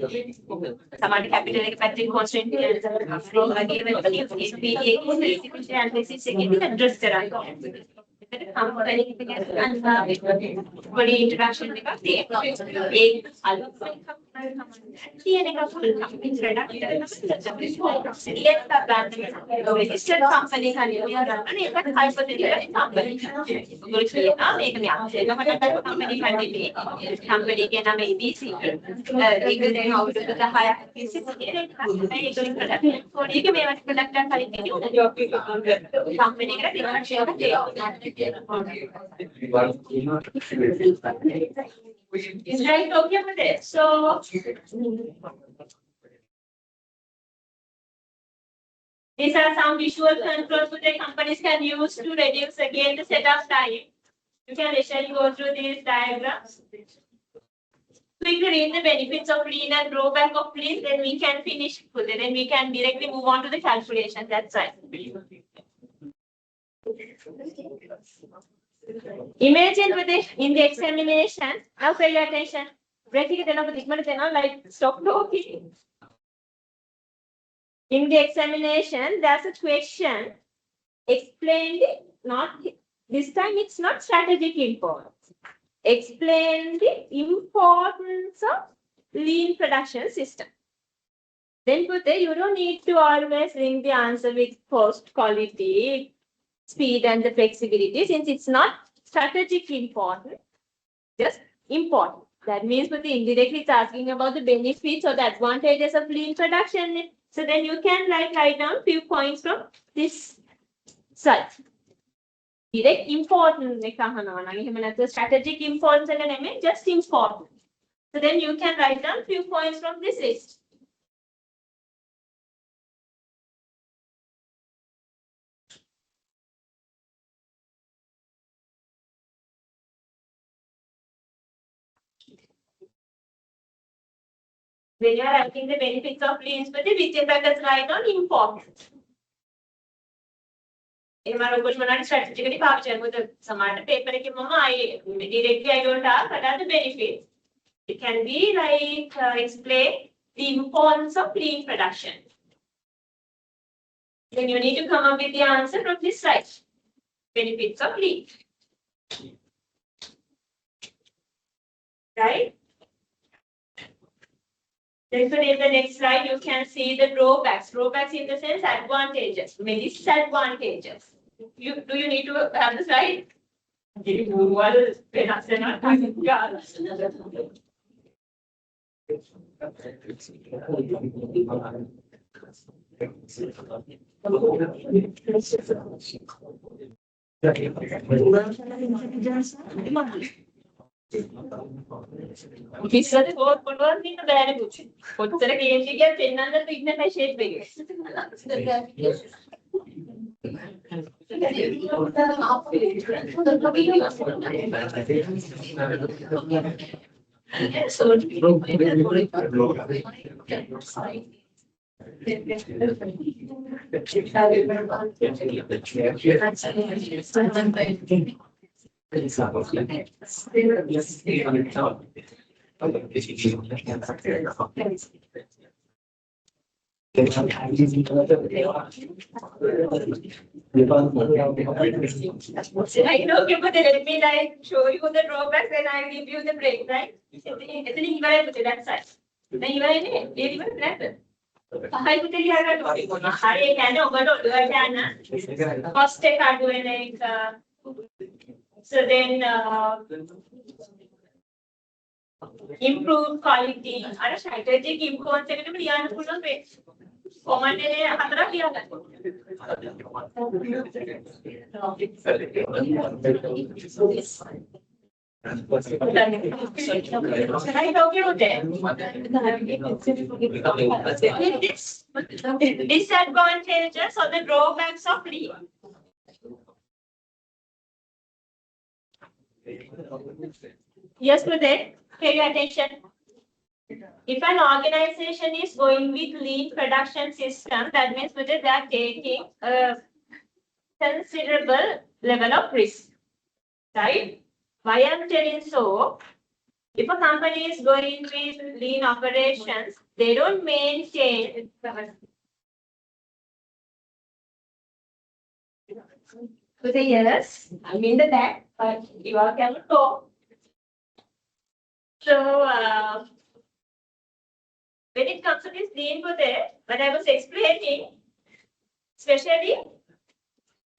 සමහර capital එක පැත්තෙන් constant වගේ analysis එකේදී address කරනවා. එතන කම්පැනි එකක පොඩි ඉන්ට්‍රොඩක්ෂන් එකක් තියෙනවා. ඒ තියෙන එක full company product registered company කන්නේ ඒකට hypothetical company. ඔයගොල්ලෝ කියනවා මේක මේ අක්ෂේපකට company කන්නේ company එකේ නම ABC. ඒක දැන් අවුරුදු 10ක් තිස්සේ ඒක product එක මේවට product එකක් හරි තියෙනවා. company එකට differentiate තියෙනවා. Is right okay with it? So these are some visual controls that the companies can use to reduce again the setup time. You can visually go through these diagrams. Quickly read the benefits of lean and drawback of lean, then we can finish with it, and we can directly move on to the calculation. That's right. Imagine with it in the examination. Now pay attention. Breaking it enough, like stop talking. In the examination, there's a question explained. Not this time. It's not strategic importance. Explain the importance of lean production system. Then put there. You don't need to always link the answer with cost, quality, speed, and the flexibility, since it's not strategically important, just important. That means for the indirectly it's asking about the benefits or the advantages of lean production. So then you can write down few points from this side. Direct important, strategic importance, just important. So then you can write down few points from this list. When you are writing the benefits of lean, but the within brackets write on important. එහෙම ඔයගොල්ලෝ මොනවාරි strategically පාවිච්චි කරනවා. මොකද සමහරට paper එකේ මම directly I don't ask what are the benefits. It can be like explain the importance of lean production. Then you need to come up with the answer from this slide. Benefits of lean. Right? Then for in the next slide, you can see the drawbacks. Drawbacks in the sense advantages, disadvantages. Do you need to have the slide? ඉස්සරේ පොඩ්ඩක් ඉන්න බෑනේ පුච්චි. කොච්චර කේන්ති ගියත් පෙන්නන්නත් ඉන්න නැහැ shape එකේ. I know, but let me like show you the drawbacks and I'll give you the break, right? It's that side. Then you are in it. You are in I could tell you how to cost take so then improve quality. Ada strategic improve second me liyan puno pe. Command ne hatara liya gan. Disadvantages or the drawbacks of lean. Yes, Pradeep. Pay attention. If an organization is going with lean production system, that means they are taking a considerable level of risk. Right? Why I'm telling so? If a company is going with lean operations, they don't maintain. Yes, I mean that, but you all cannot talk. So, when it comes to this lean there, when I was explaining, especially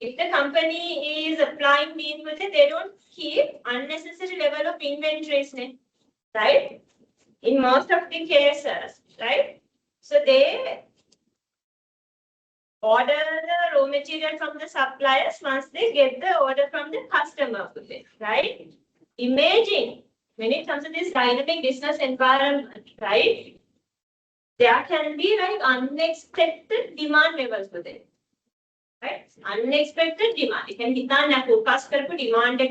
if the company is applying lean there, they don't keep unnecessary level of inventories, right? In most of the cases, right? So they order the raw material from the suppliers once they get the order from the customer, right? Imagine when it comes to this dynamic business environment, right? There can be like unexpected demand levels for them, right? Unexpected demand. You can forecast demand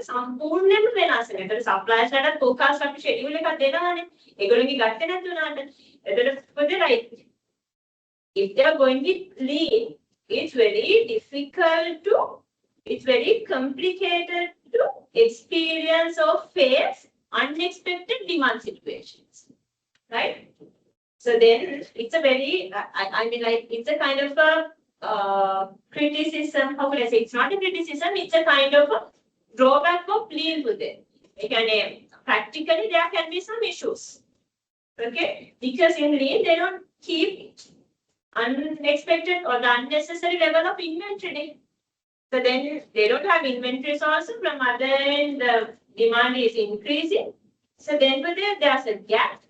සම්පූර්ණයෙන්ම වෙනස් වෙනවා. ඒතර suppliers ලට forecast අපි schedule එකක් දෙනවානේ. ඒගොල්ලෝගේ ගත්තේ නැති උනාට. ඒතර right. If they are going with lean, it's very difficult to, it's very complicated to experience or face unexpected demand situations, right? So then it's a very, I mean like, it's a kind of a criticism, how could I say, it's not a criticism, it's a kind of a drawback of lean to them. Practically there can be some issues, okay? Because in lean, they don't keep unexpected or the unnecessary level of inventory. So then they don't have inventories also. From other end, the demand is increasing. So then there's a gap.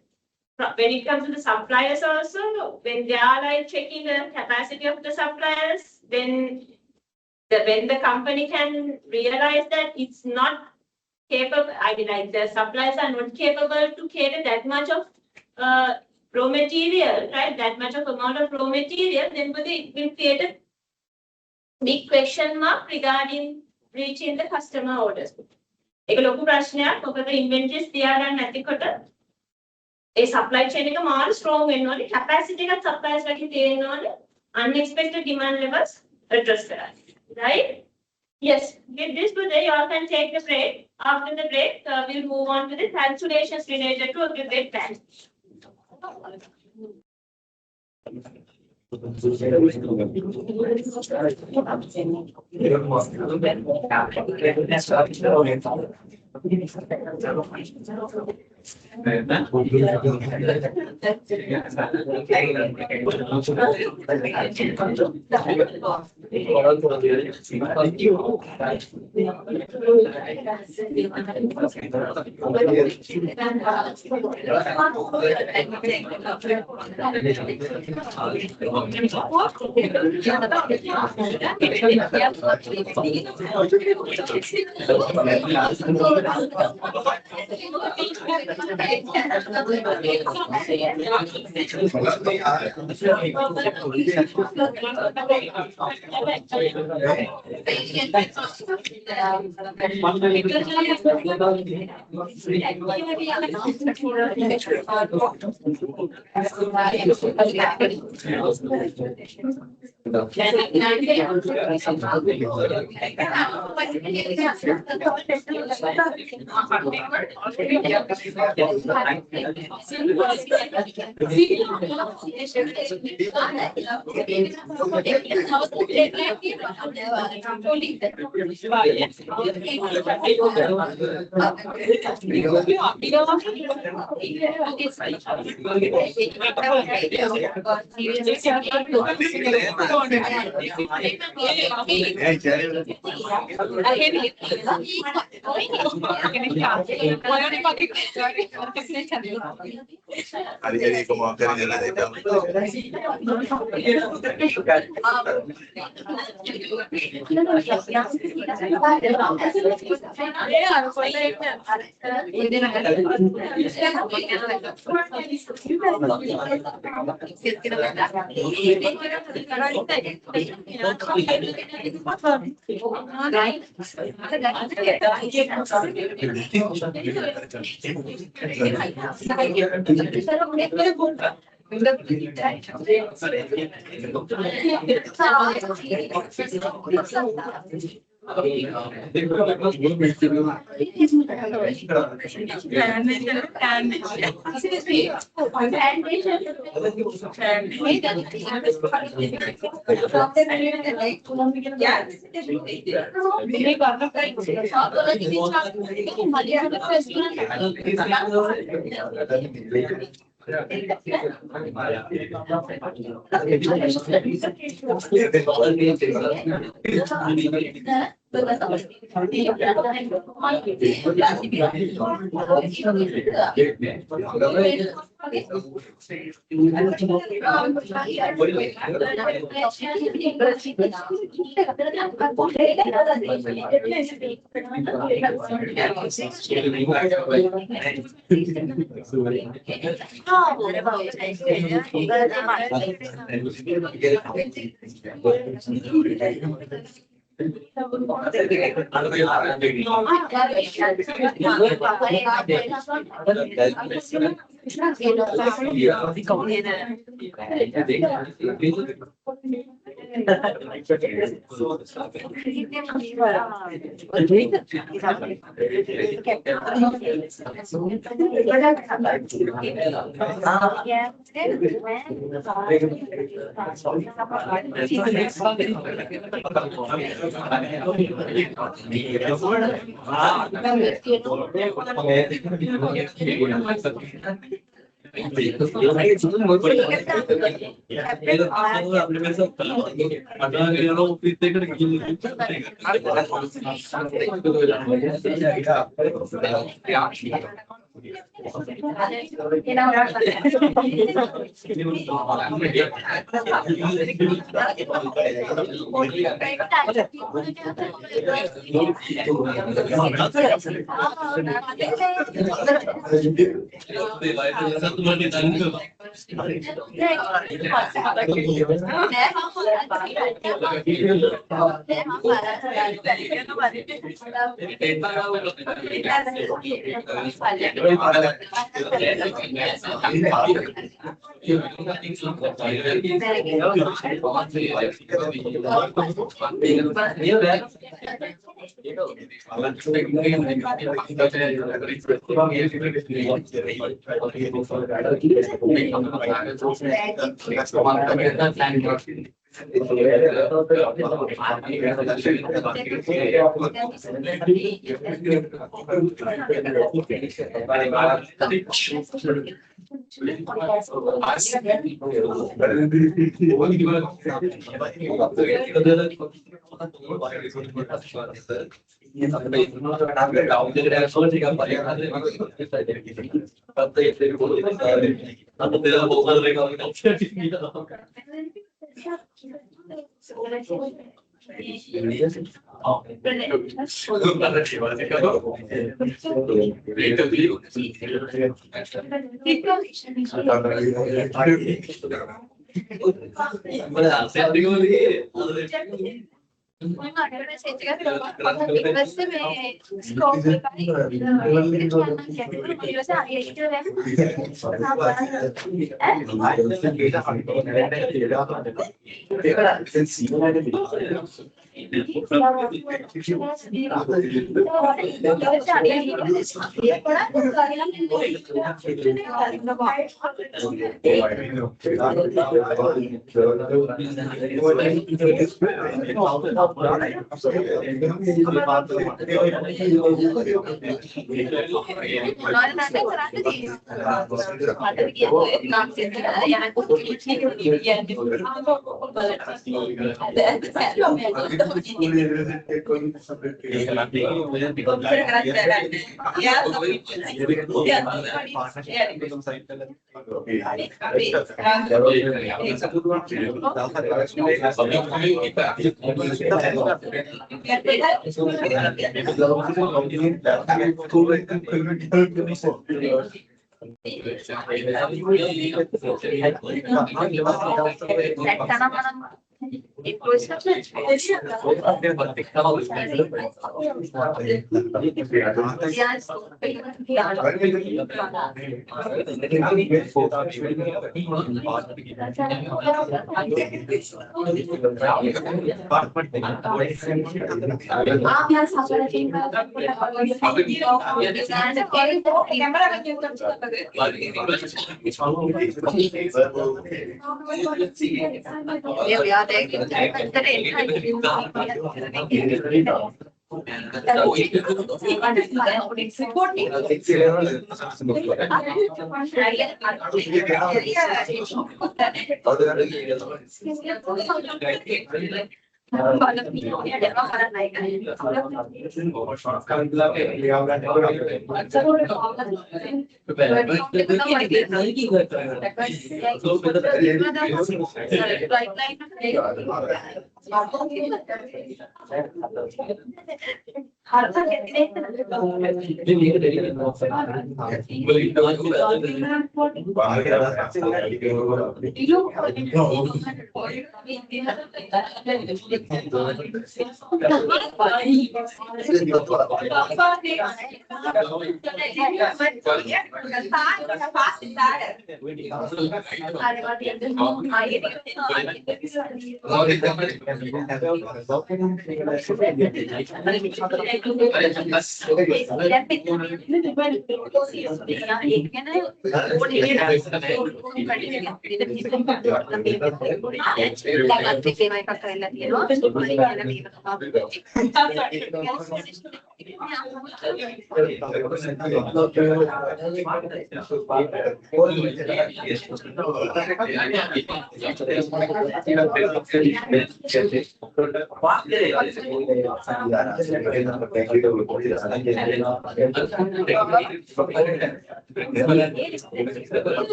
When it comes to the suppliers also, when they are like checking the capacity of the suppliers, then when the company can realize that it's not capable, I mean like the suppliers are not capable to cater that much of raw material, right? That much of amount of raw material, then it will create a big question mark regarding reaching the customer orders. एक लोगों प्रश्न මොකද inventories තියාගන්න නැතිකොට ඒ supply chain එක මාරු strong වෙන්න ඕනේ, capacity එකත් suppliers වගේ තියෙන්න ඕනේ, unexpected demand levels address කරන්න. right? Yes, with this today you all can take the break. After the break, we'll move on to the calculations related to a cricket plan.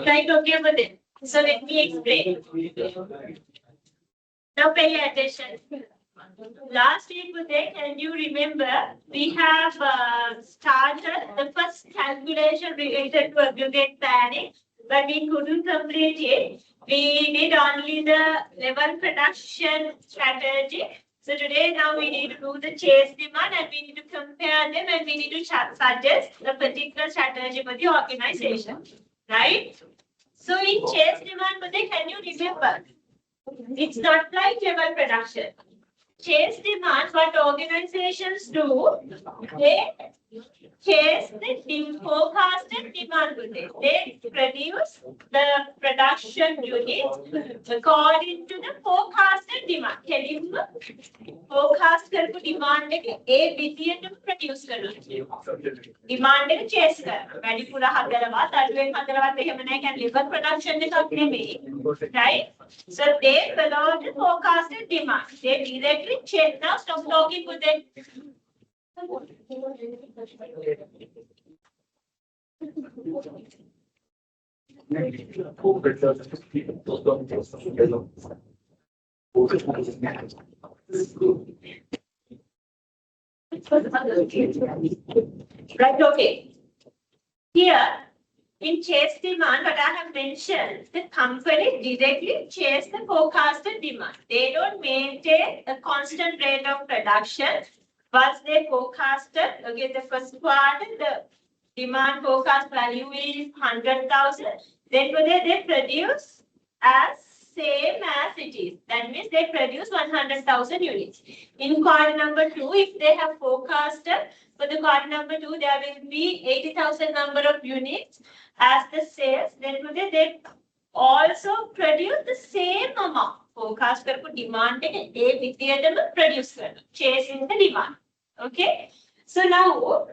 Right, okay, but then, so let me explain. Now pay attention. Last week, Uday, can you remember, we have started the first calculation related to aggregate planning, but we couldn't complete it. We did only the level production strategy. So today, now we need to do the chase demand and we need to compare them and we need to suggest a particular strategy for the organization, right? So in chase demand, Uday, can you remember? It's not like level production. Chase demand, what organizations do, they chase the forecasted demand. They produce the production unit according to the forecasted demand. Forecast කරපු demand එක ඒ විදියටම produce කරනවා. Demand එක chase කරනවා. වැඩිපුර හදලවත් අඩුවෙන් හදලවත් එහෙම නැහැ. කියන්නේ level production එකක් නෙමෙයි. Right? So they follow the forecasted demand. They directly chase. Now stop talking with them. Right, okay. Here, in chase demand, what I have mentioned, the company directly chase the forecasted demand. They don't maintain a constant rate of production. Once they forecasted, okay, the first quarter, the demand forecast value is 100,000. Then they produce as same as it is. That means they produce 100,000 units. In quarter number 2, if they have forecasted for the quarter number 2, there will be 80,000 number of units as the sales. Then they also produce the same amount. Forecast කරපු demand එක ඒ විදියටම produce කරනවා. Chasing the demand. Okay? So now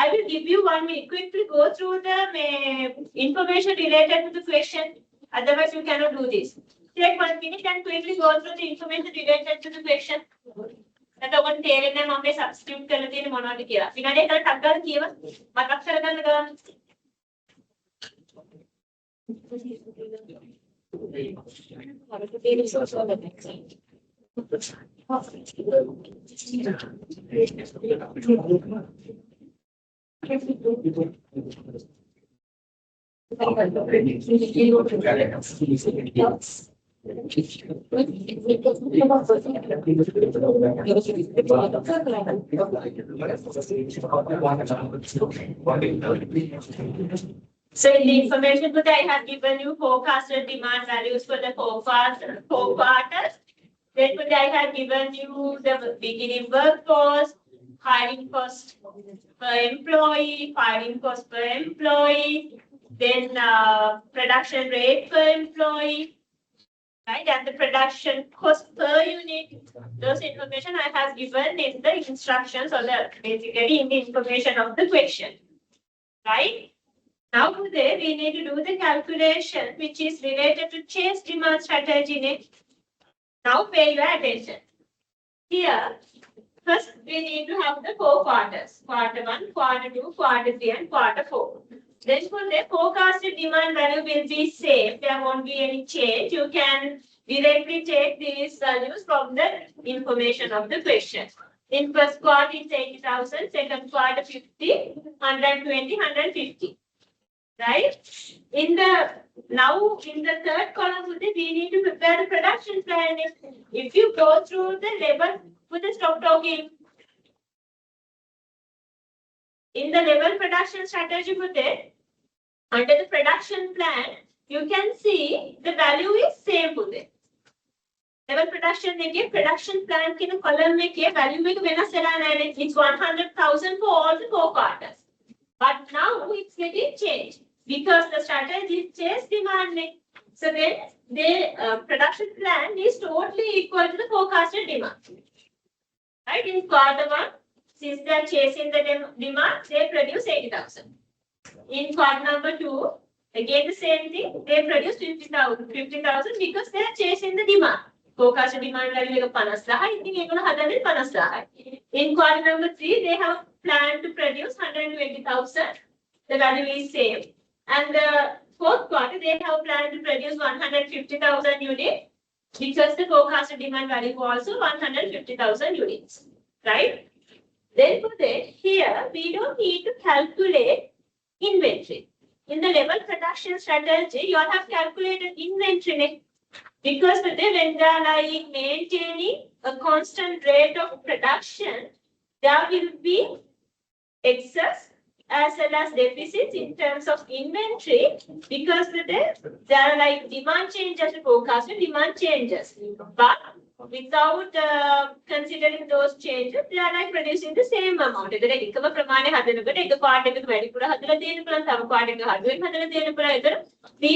I will give you 1 minute. Quickly go through the information related to the question. Otherwise, you cannot do this. Take 1 minute and quickly go through the information related to the question. එතකොට තේරෙන්නේ මම මේ substitute කරලා තියෙන්නේ මොනවද කියලා. විනාඩි 1කට ටක් ගාලා කියව. මතක් කරගන්න ගන්න. So in the information that I have given you forecasted demand values for the four quarters. Then I have given you the beginning workforce, hiring cost per employee, firing cost per employee, then production rate per employee, right? And the production cost per unit. Those information I have given in the instructions or the basically in the information of the question, right? Now today we need to do the calculation which is related to change demand strategy. Now pay your attention. Here, first we need to have the 4 quarters. Quarter 1, quarter 2, quarter 3 and quarter 4. Then for the forecasted demand value will be same. There won't be any change. You can directly take these values from the information of the question. In first quarter it's 80,000, second quarter 50, 120, 150. Right? In the third column, we need to prepare the production plan. If you go through the level with the stop talking, in the level production strategy under the production plan, you can see the value is same level production plan column value it's 100,000 for all the 4 quarters. But now it's getting changed because the strategy change demand. So then the production plan is totally equal to the forecasted demand. Right? In quarter 1, since they are chasing the demand, they produce 80,000. In quarter number 2, again the same thing, they produce 50,000 because they are chasing the demand. Forecasted demand value is 50,000. In quarter number 3, they have planned to produce 120,000. The value is same. And the fourth quarter, they have planned to produce 150,000 units because the forecasted demand value was also 150,000 units. Right? Then for that, here we don't need to calculate inventory. In the level production strategy, you all have calculated inventory. Because when they are like maintaining a constant rate of production, there will be excess as well as deficits in terms of inventory because there are like demand changes, forecasted demand changes. But without considering those changes, they are like producing the same amount. We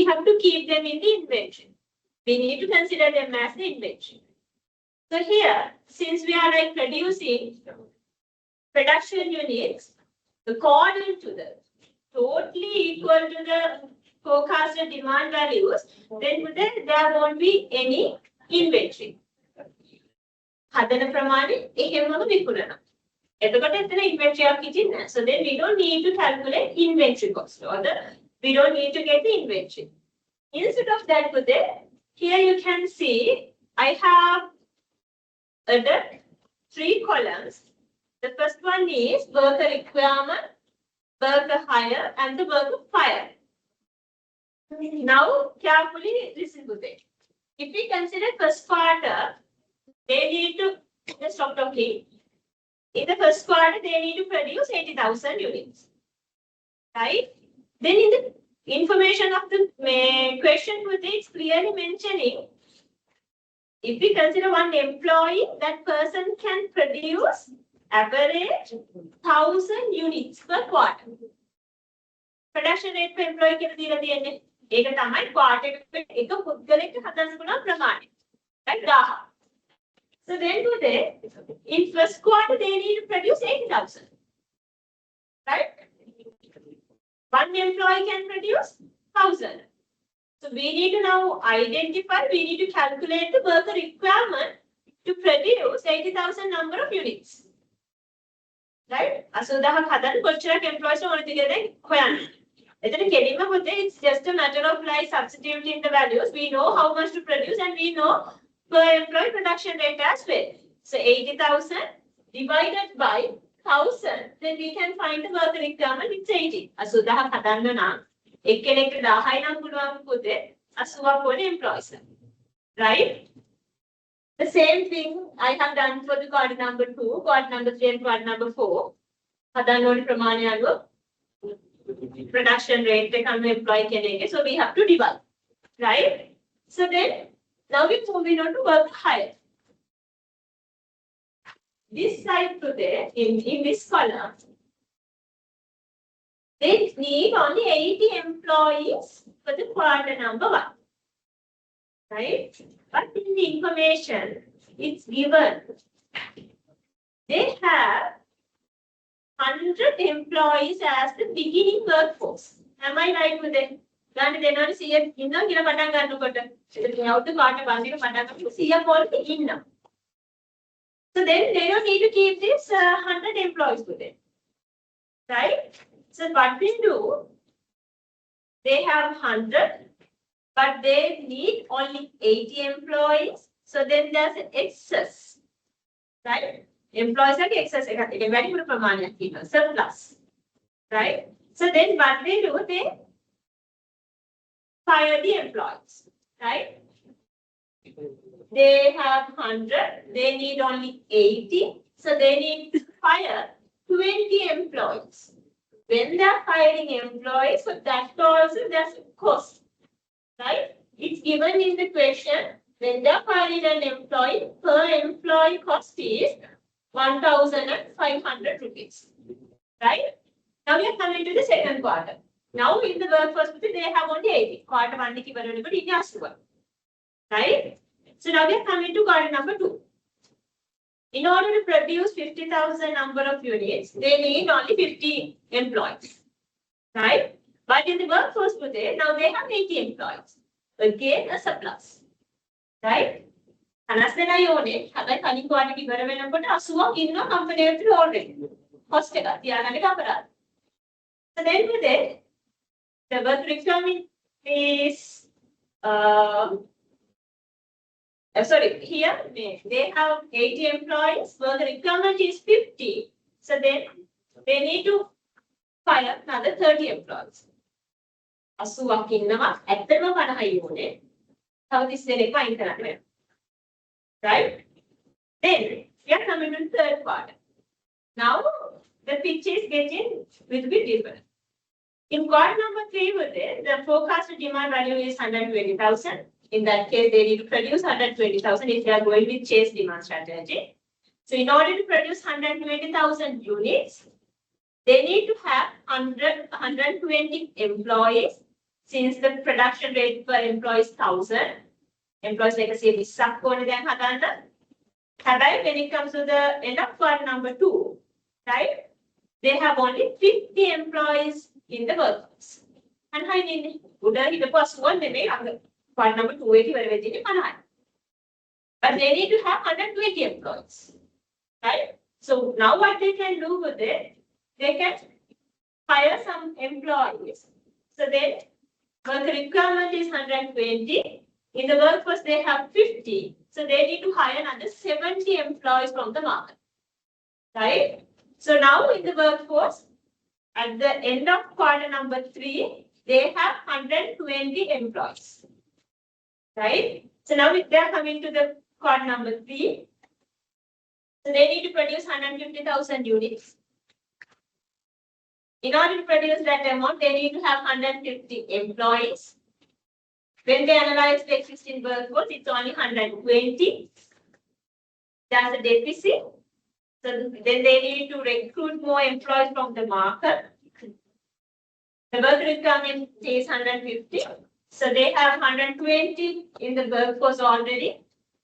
have to keep them in the inventory. We need to consider them as the inventory. So here, since we are like producing production units according to the totally equal to the forecasted demand values, then there won't be any inventory. හදන ප්‍රමාණය එහෙමම විකුණනවා. එතකොට එතන inventory එකක් හිටින්නේ නැහැ. So then we don't need to calculate inventory cost or we don't need to get the inventory. Instead of that, here you can see I have added 3 columns. The first one is worker requirement, worker hire, and the worker fire. Now, carefully listen to that. If we consider first quarter, they need to just stop talking. In the first quarter, they need to produce 80,000 units. Right? Then in the information of the question, it's clearly mentioning if we consider one employee, that person can produce average 1,000 units per quarter. Production rate per employee කියලා දීලා තියෙන්නේ. ඒක තමයි quarter එක පුද්ගලයෙක් හදන්න පුළුවන් ප්‍රමාණය. Right? 1000. So then in first quarter they need to produce 80,000. Right? One employee can produce 1,000. So we need to now identify, we need to calculate the worker requirement to produce 80,000 number of units. Right? So the employees are together. It's just a matter of like substituting the values. We know how much to produce and we know per employee production rate as well. So 80,000 divided by 1,000, then we can find the worker requirement. It's 80. So the employees. Right? The same thing I have done for the quarter number 2, quarter number 3, and quarter number 4. Production rate employee. So we have to divide. Right? So then now we're moving on to work hire. this side today, in this column, they need only 80 employees for the quarter number 1. Right? But in the information, it's given they have 100 employees as the beginning workforce. Am I right with it? Then they not see it in the Kilamatanga to put out the quarter one to see a quality in. So then they don't need to keep this 100 employees with it. Right? So what they do, they have 100, but they need only 80 employees. So then there's an excess. Right? Employees are excess, surplus. Right? So then what they do, they fire the employees. Right? They have 100, they need only 80. So they need to fire 20 employees. When they are firing employees, so that also there's a cost. Right? It's given in the question, when they are firing an employee, per employee cost is 1,500 rupees. Right? Now we are coming to the second quarter. Now in the workforce, they have only 80. Quarter 1 is right? So now we are coming to quarter number 2. In order to produce 50,000 number of units, they need only 50 employees. Right? But in the workforce today, now they have 80 employees. Again, a surplus. Right? And as then I own it, I can quantity very well, but as well in no company already. Hostel, the other. So then with it, the work requirement is sorry, here they have 80 employees, work requirement is 50. So then they need to fire another 30 employees. Asuwak innawa ඇත්තම 50යි ඕනේ. තව 30 දෙනෙක්ව අයින් කරන්න වෙනවා. Right? Then we are coming to the third quarter. Now the picture is getting a little bit different. In quarter number 3 with it, the forecasted demand value is 120,000. In that case, they need to produce 120,000 if they are going with chase demand strategy. So in order to produce 120,000 units, they need to have 120 employees. Since the production rate per employee is 1,000, employees like I say, this when it comes to the end of quarter number 2, right? They have only 50 employees in the workforce. And I mean, the first one they made quarter number 280, but they need to have 120 employees, right? So now what they can do with it, they can hire some employees. So then work requirement is 120. In the workforce, they have 50. So they need to hire another 70 employees from the market, right? So now in the workforce, at the end of quarter number 3, they have 120 employees, right? So now they are coming to the quarter number 3. So they need to produce 150,000 units. In order to produce that amount, they need to have 150 employees. When they analyze the existing workforce, it's only 120. That's a deficit. So then they need to recruit more employees from the market. The work requirement is 150. So they have 120 in the workforce already.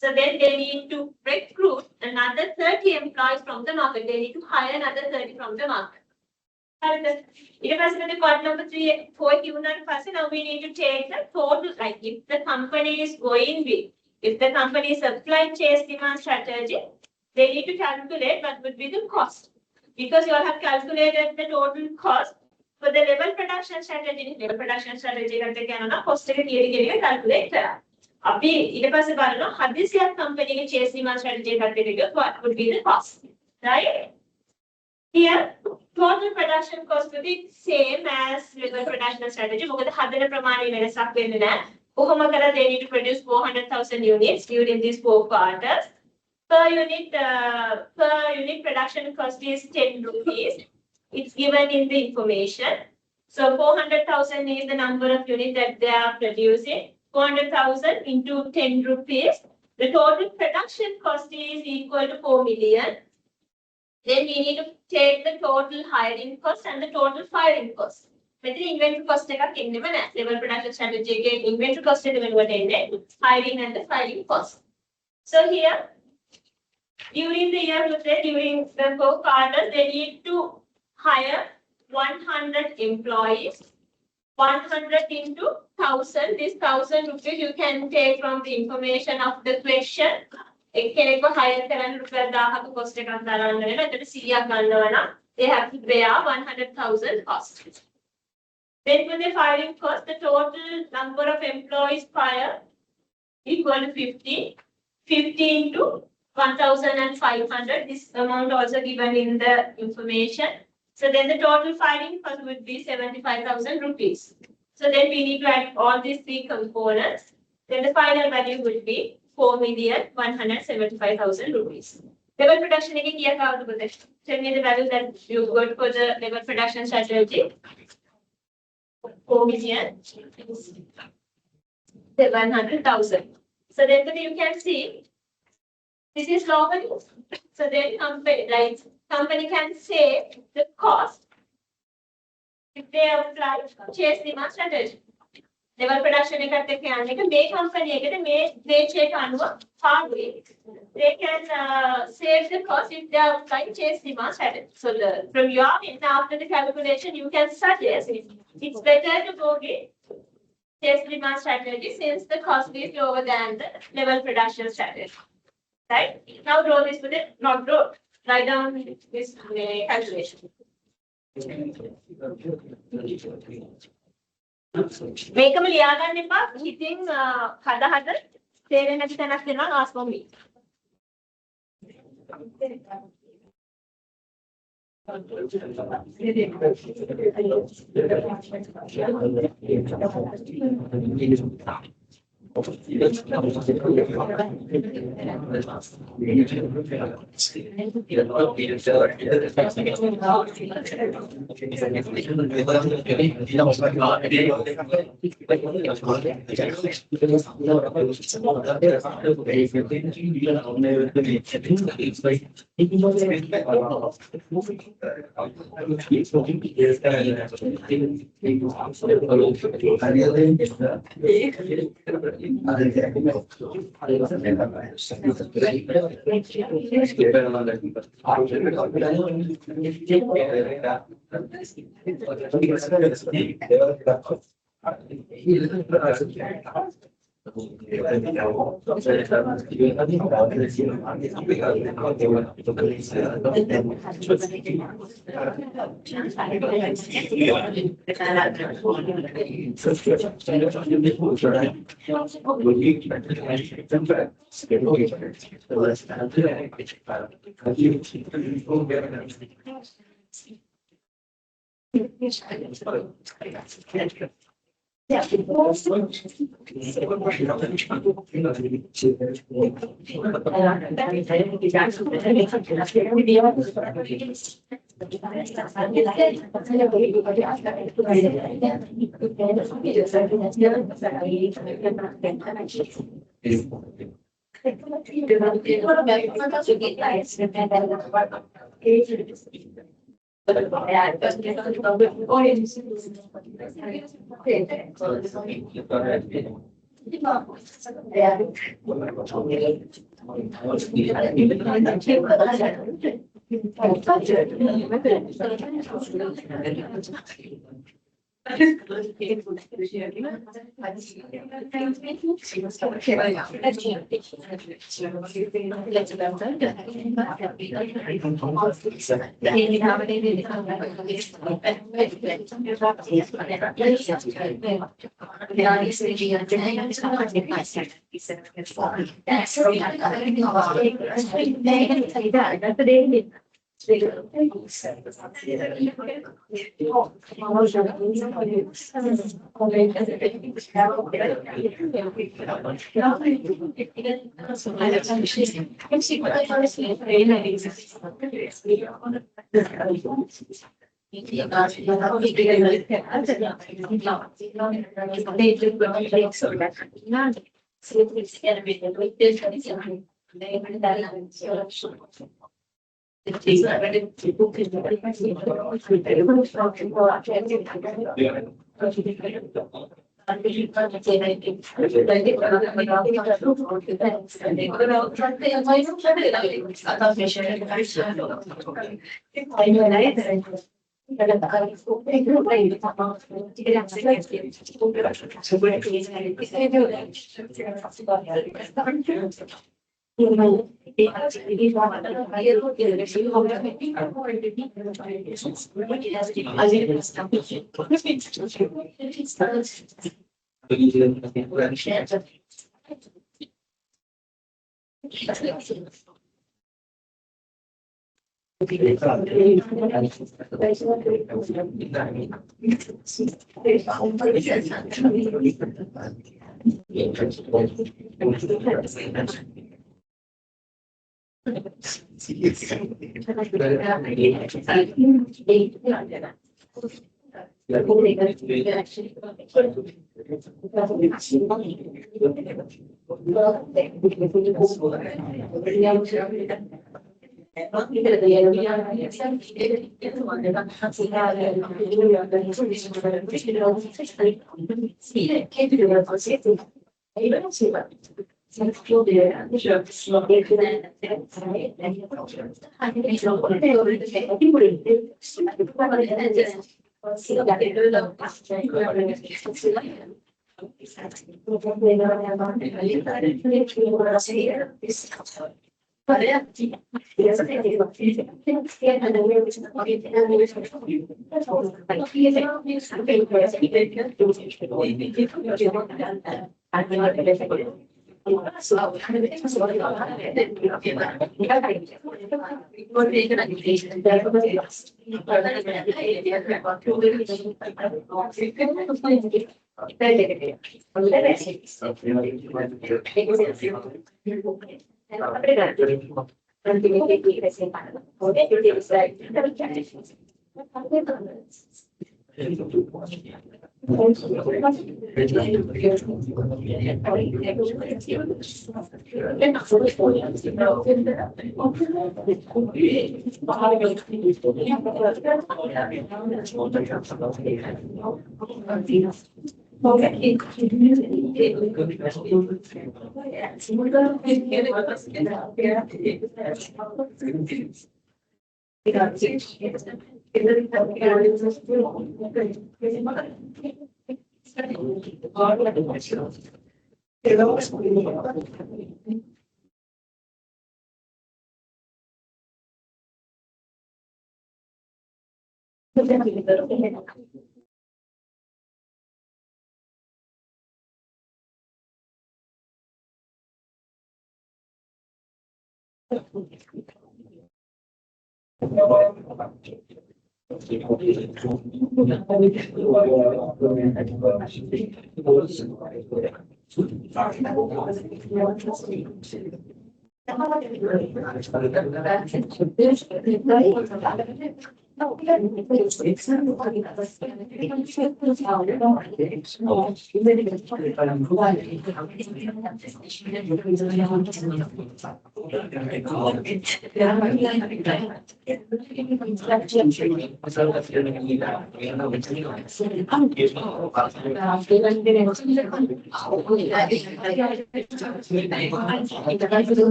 So then they need to recruit another 30 employees from the market. They need to hire another 30 from the market. It was the quarter number 3, 4, now we need to take the total, like if the company is going with, if the company is applying chase demand strategy, they need to calculate what would be the cost. Because you all have calculated the total cost for the level production strategy. Level production strategy cost calculate. Company chase demand strategy, what would be the cost? Right? Here, total production cost will be same as level production strategy. They need to produce 400,000 units during these 4 quarters. Per unit production cost is 10 rupees. It's given in the information. So 400,000 is the number of units that they are producing. 400,000 into 10 rupees. The total production cost is equal to 4 million. Then we need to take the total hiring cost and the total firing cost. මෙතන inventory cost එකක් එන්නෙම නැහැ. Level production strategy එකේ inventory cost එක වෙනුවට එන්නේ hiring and the firing cost. So here, during the year, during the 4 quarters, they need to hire 100 employees. 100 into 1000. This 1000 rupees you can take from the information of the question. එක්කෙනෙක්ව hire කරන්න රුපියල් 1000ක cost එකක් දාන්න වෙනවා. එතකොට 100ක් ගන්නවා නම් they have to bear 100,000 cost. Then for the firing cost, the total number of employees fired equal to 50. 50 into 1,500. This amount also given in the information. So then the total firing cost would be 75,000 rupees. So then we need to add all these 3 components. Then the final value would be 4,175,000 rupees. Level production again here tell me the value that you got for the level production strategy. 4,700,000. So then you can see this is local. So then company can save the cost if they apply chase demand strategy. Level production එකත් එක්ක යන්නේ මේ company එකට මේ wage එක අනුව hardly they can save the cost if they apply chase demand strategy. So from your end after the calculation you can suggest it's better to go with chase demand strategy since the cost is lower than the level production strategy. Right? Now draw this with it, not draw. Write down this calculation. මේකම ලියා ගන්න එපා. ඉතින් හද තේරෙන්නේ නැති තැනක් දෙනවා ask for me.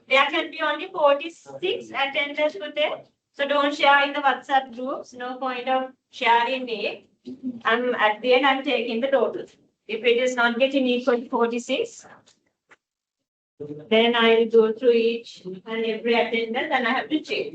There can be only 46 attenders today. So don't share in the WhatsApp groups. No point of sharing it. At the end, I'm taking the total. If it is not getting equal to 46, then I will go through each and every attendance and I have to check.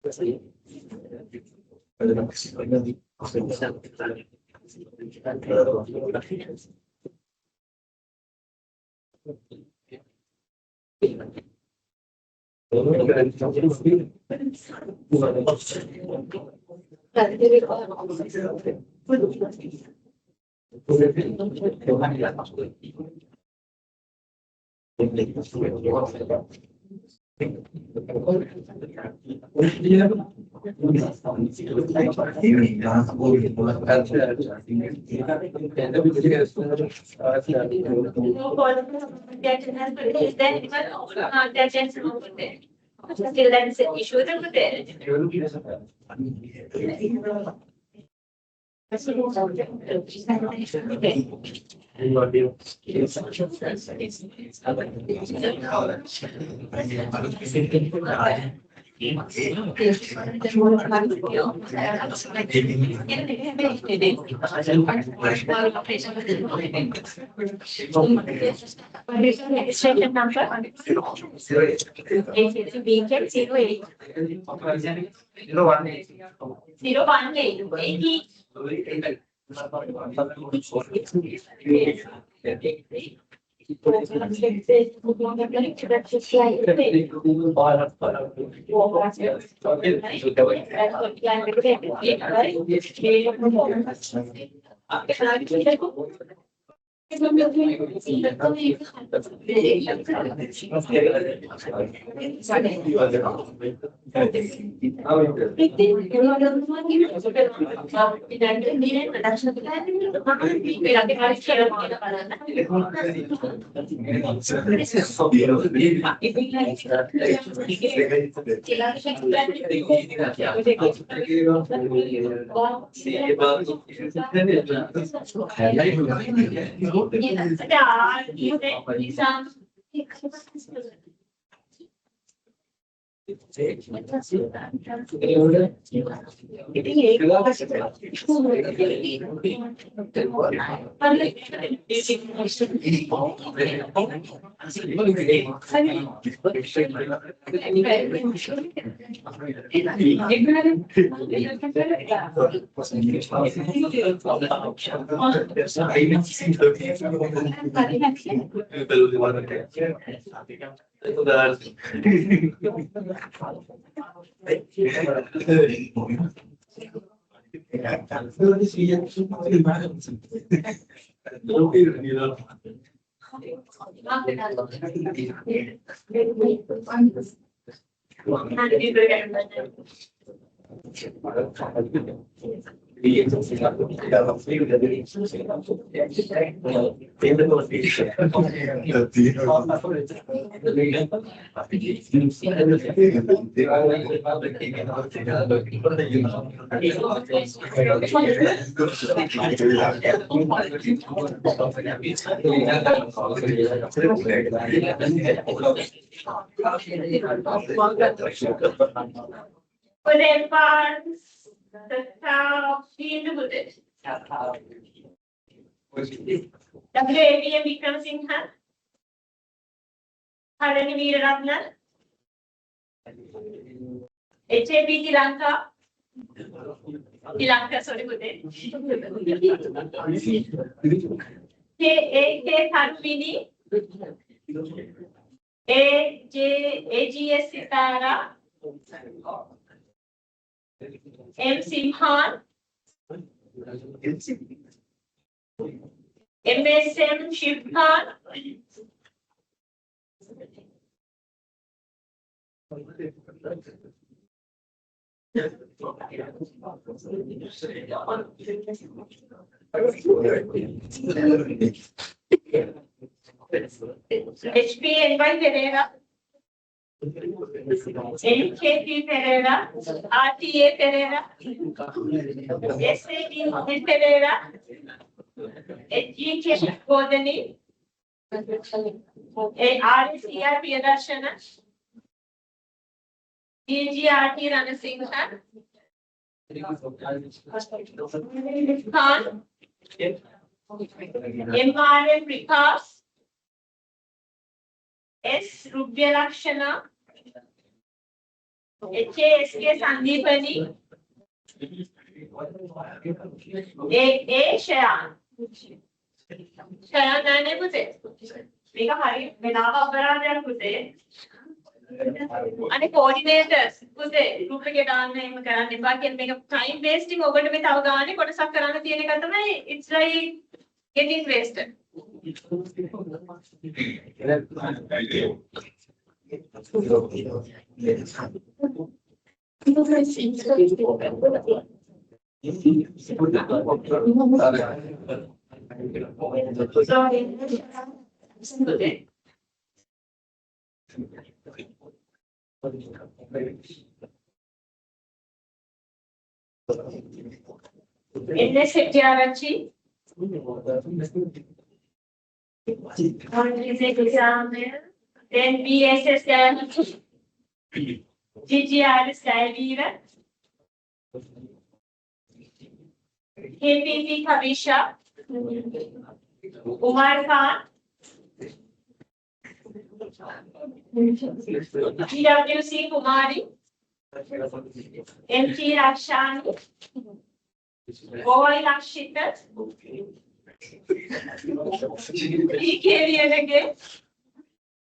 Is there anyone that gets over there? Still, that is an issue over there. Registration number 08. 018. The top field with it. WAVM Vikram Singha. Harani Veeraratna. HAPG Lanka. Lanka, sorry, with it. K Tharumini. AGS Sitara. M Simhan. MSM Shivkhan. HPNY Pereira. NKP Pereira. RTA Pereira. SAD Pereira. HGK Godani. RCR Priyadarshana. DGRT Ranasingha. Khan. MRM Vikas, S. Rubyalakshana, HASK Sandeepani, A. Shayan. Shayan nane pute. Meka hari venawa aparadaya pute. Ane coordinators pute group එක දාන්න එහෙම කරන්න එපා කියන මේක time wasting ඔබට මේ තව ගානේ කොටසක් කරන්න තියෙන එක තමයි it's like getting wasted. NS Hettiarachchi, then BSAA, GGR Salveera, KPP Kavisha, Umar Khan, PWC Kumari, MT Rakshani, Boy Lakshita, EKV again,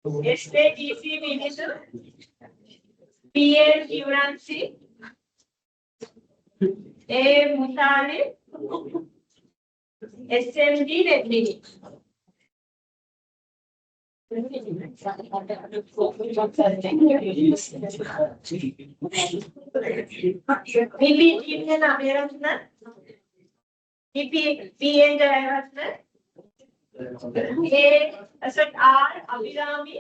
STDC Minister, PL Uransi, A Mutali, SMD Redmini. PN Amirasna, PN Jayasna, A Asad R Abhirami,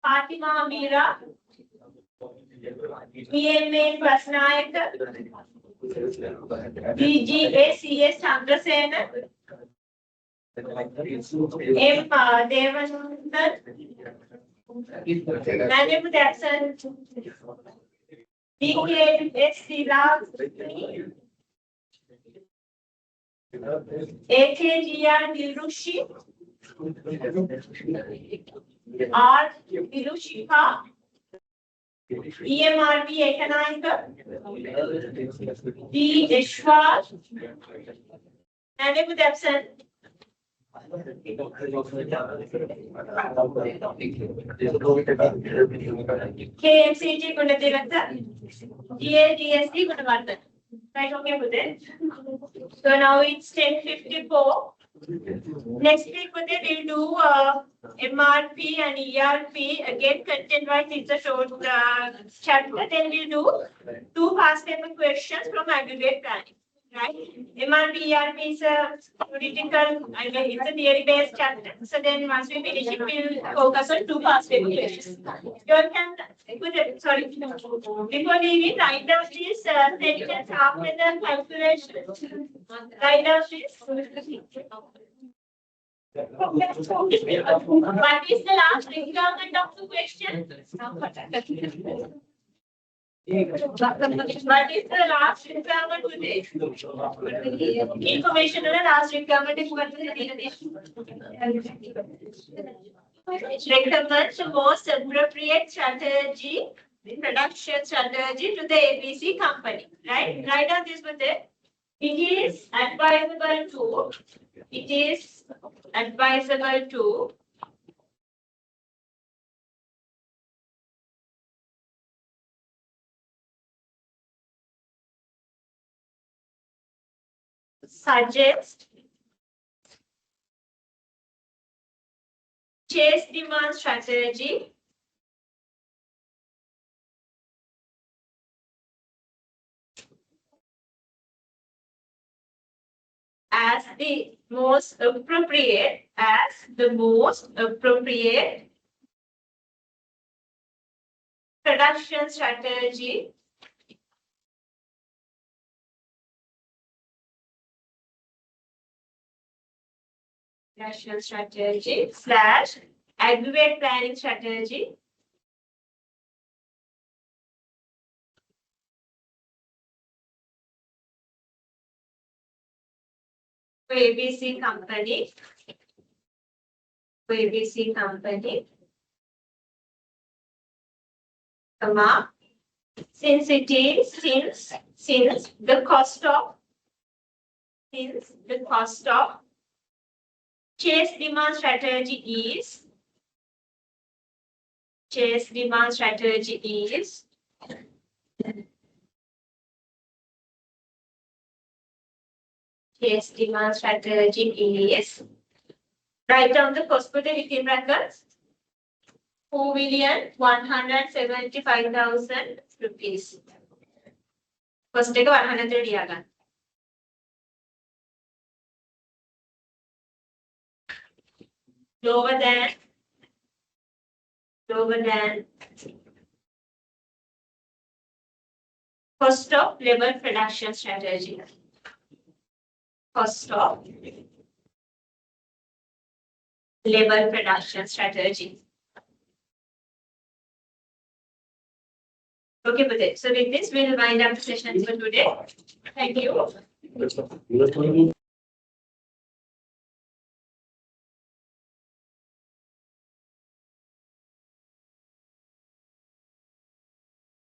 Fatima Amira, PMA Krasnayak, DGACS Chandrasena, M. Devanandan, Nadim Jackson, DKS Silas, AKGR Nirushi, R. Nirushika, EMRP Ekanayaka, D. Ishwar, Nadim Jackson, KMCG Gunadevata, GLDSD Gunavardhan. Right, okay with it. So now it's 10:54. Next week we'll do MRP and ERP again. Content wise, it's a short chapter. Then we'll do 2 past paper questions from aggregate planning. Right? MRP ERP is a theoretical, I mean, it's a theory based chapter. So then once we finish it, we'll focus on 2 past paper questions. You can, sorry, before leaving, write down these sentences after the calculation. Write down this. What is the last requirement of the question? What is the last requirement today? Information on the last requirement is what recommend the most appropriate strategy, production strategy to the ABC company. Right? Write down this with it. It is advisable to suggest chase demand strategy as the most appropriate production strategy / aggregate planning strategy ABC company. ABC company. Comma. Since the cost of chase demand strategy is write down the cost within brackets 4,175,000 rupees. First take 130 again. Lower than cost of labor production strategy. Cost of labor production strategy. Okay, Budit. So with this, we'll wind up the session for today. Thank you.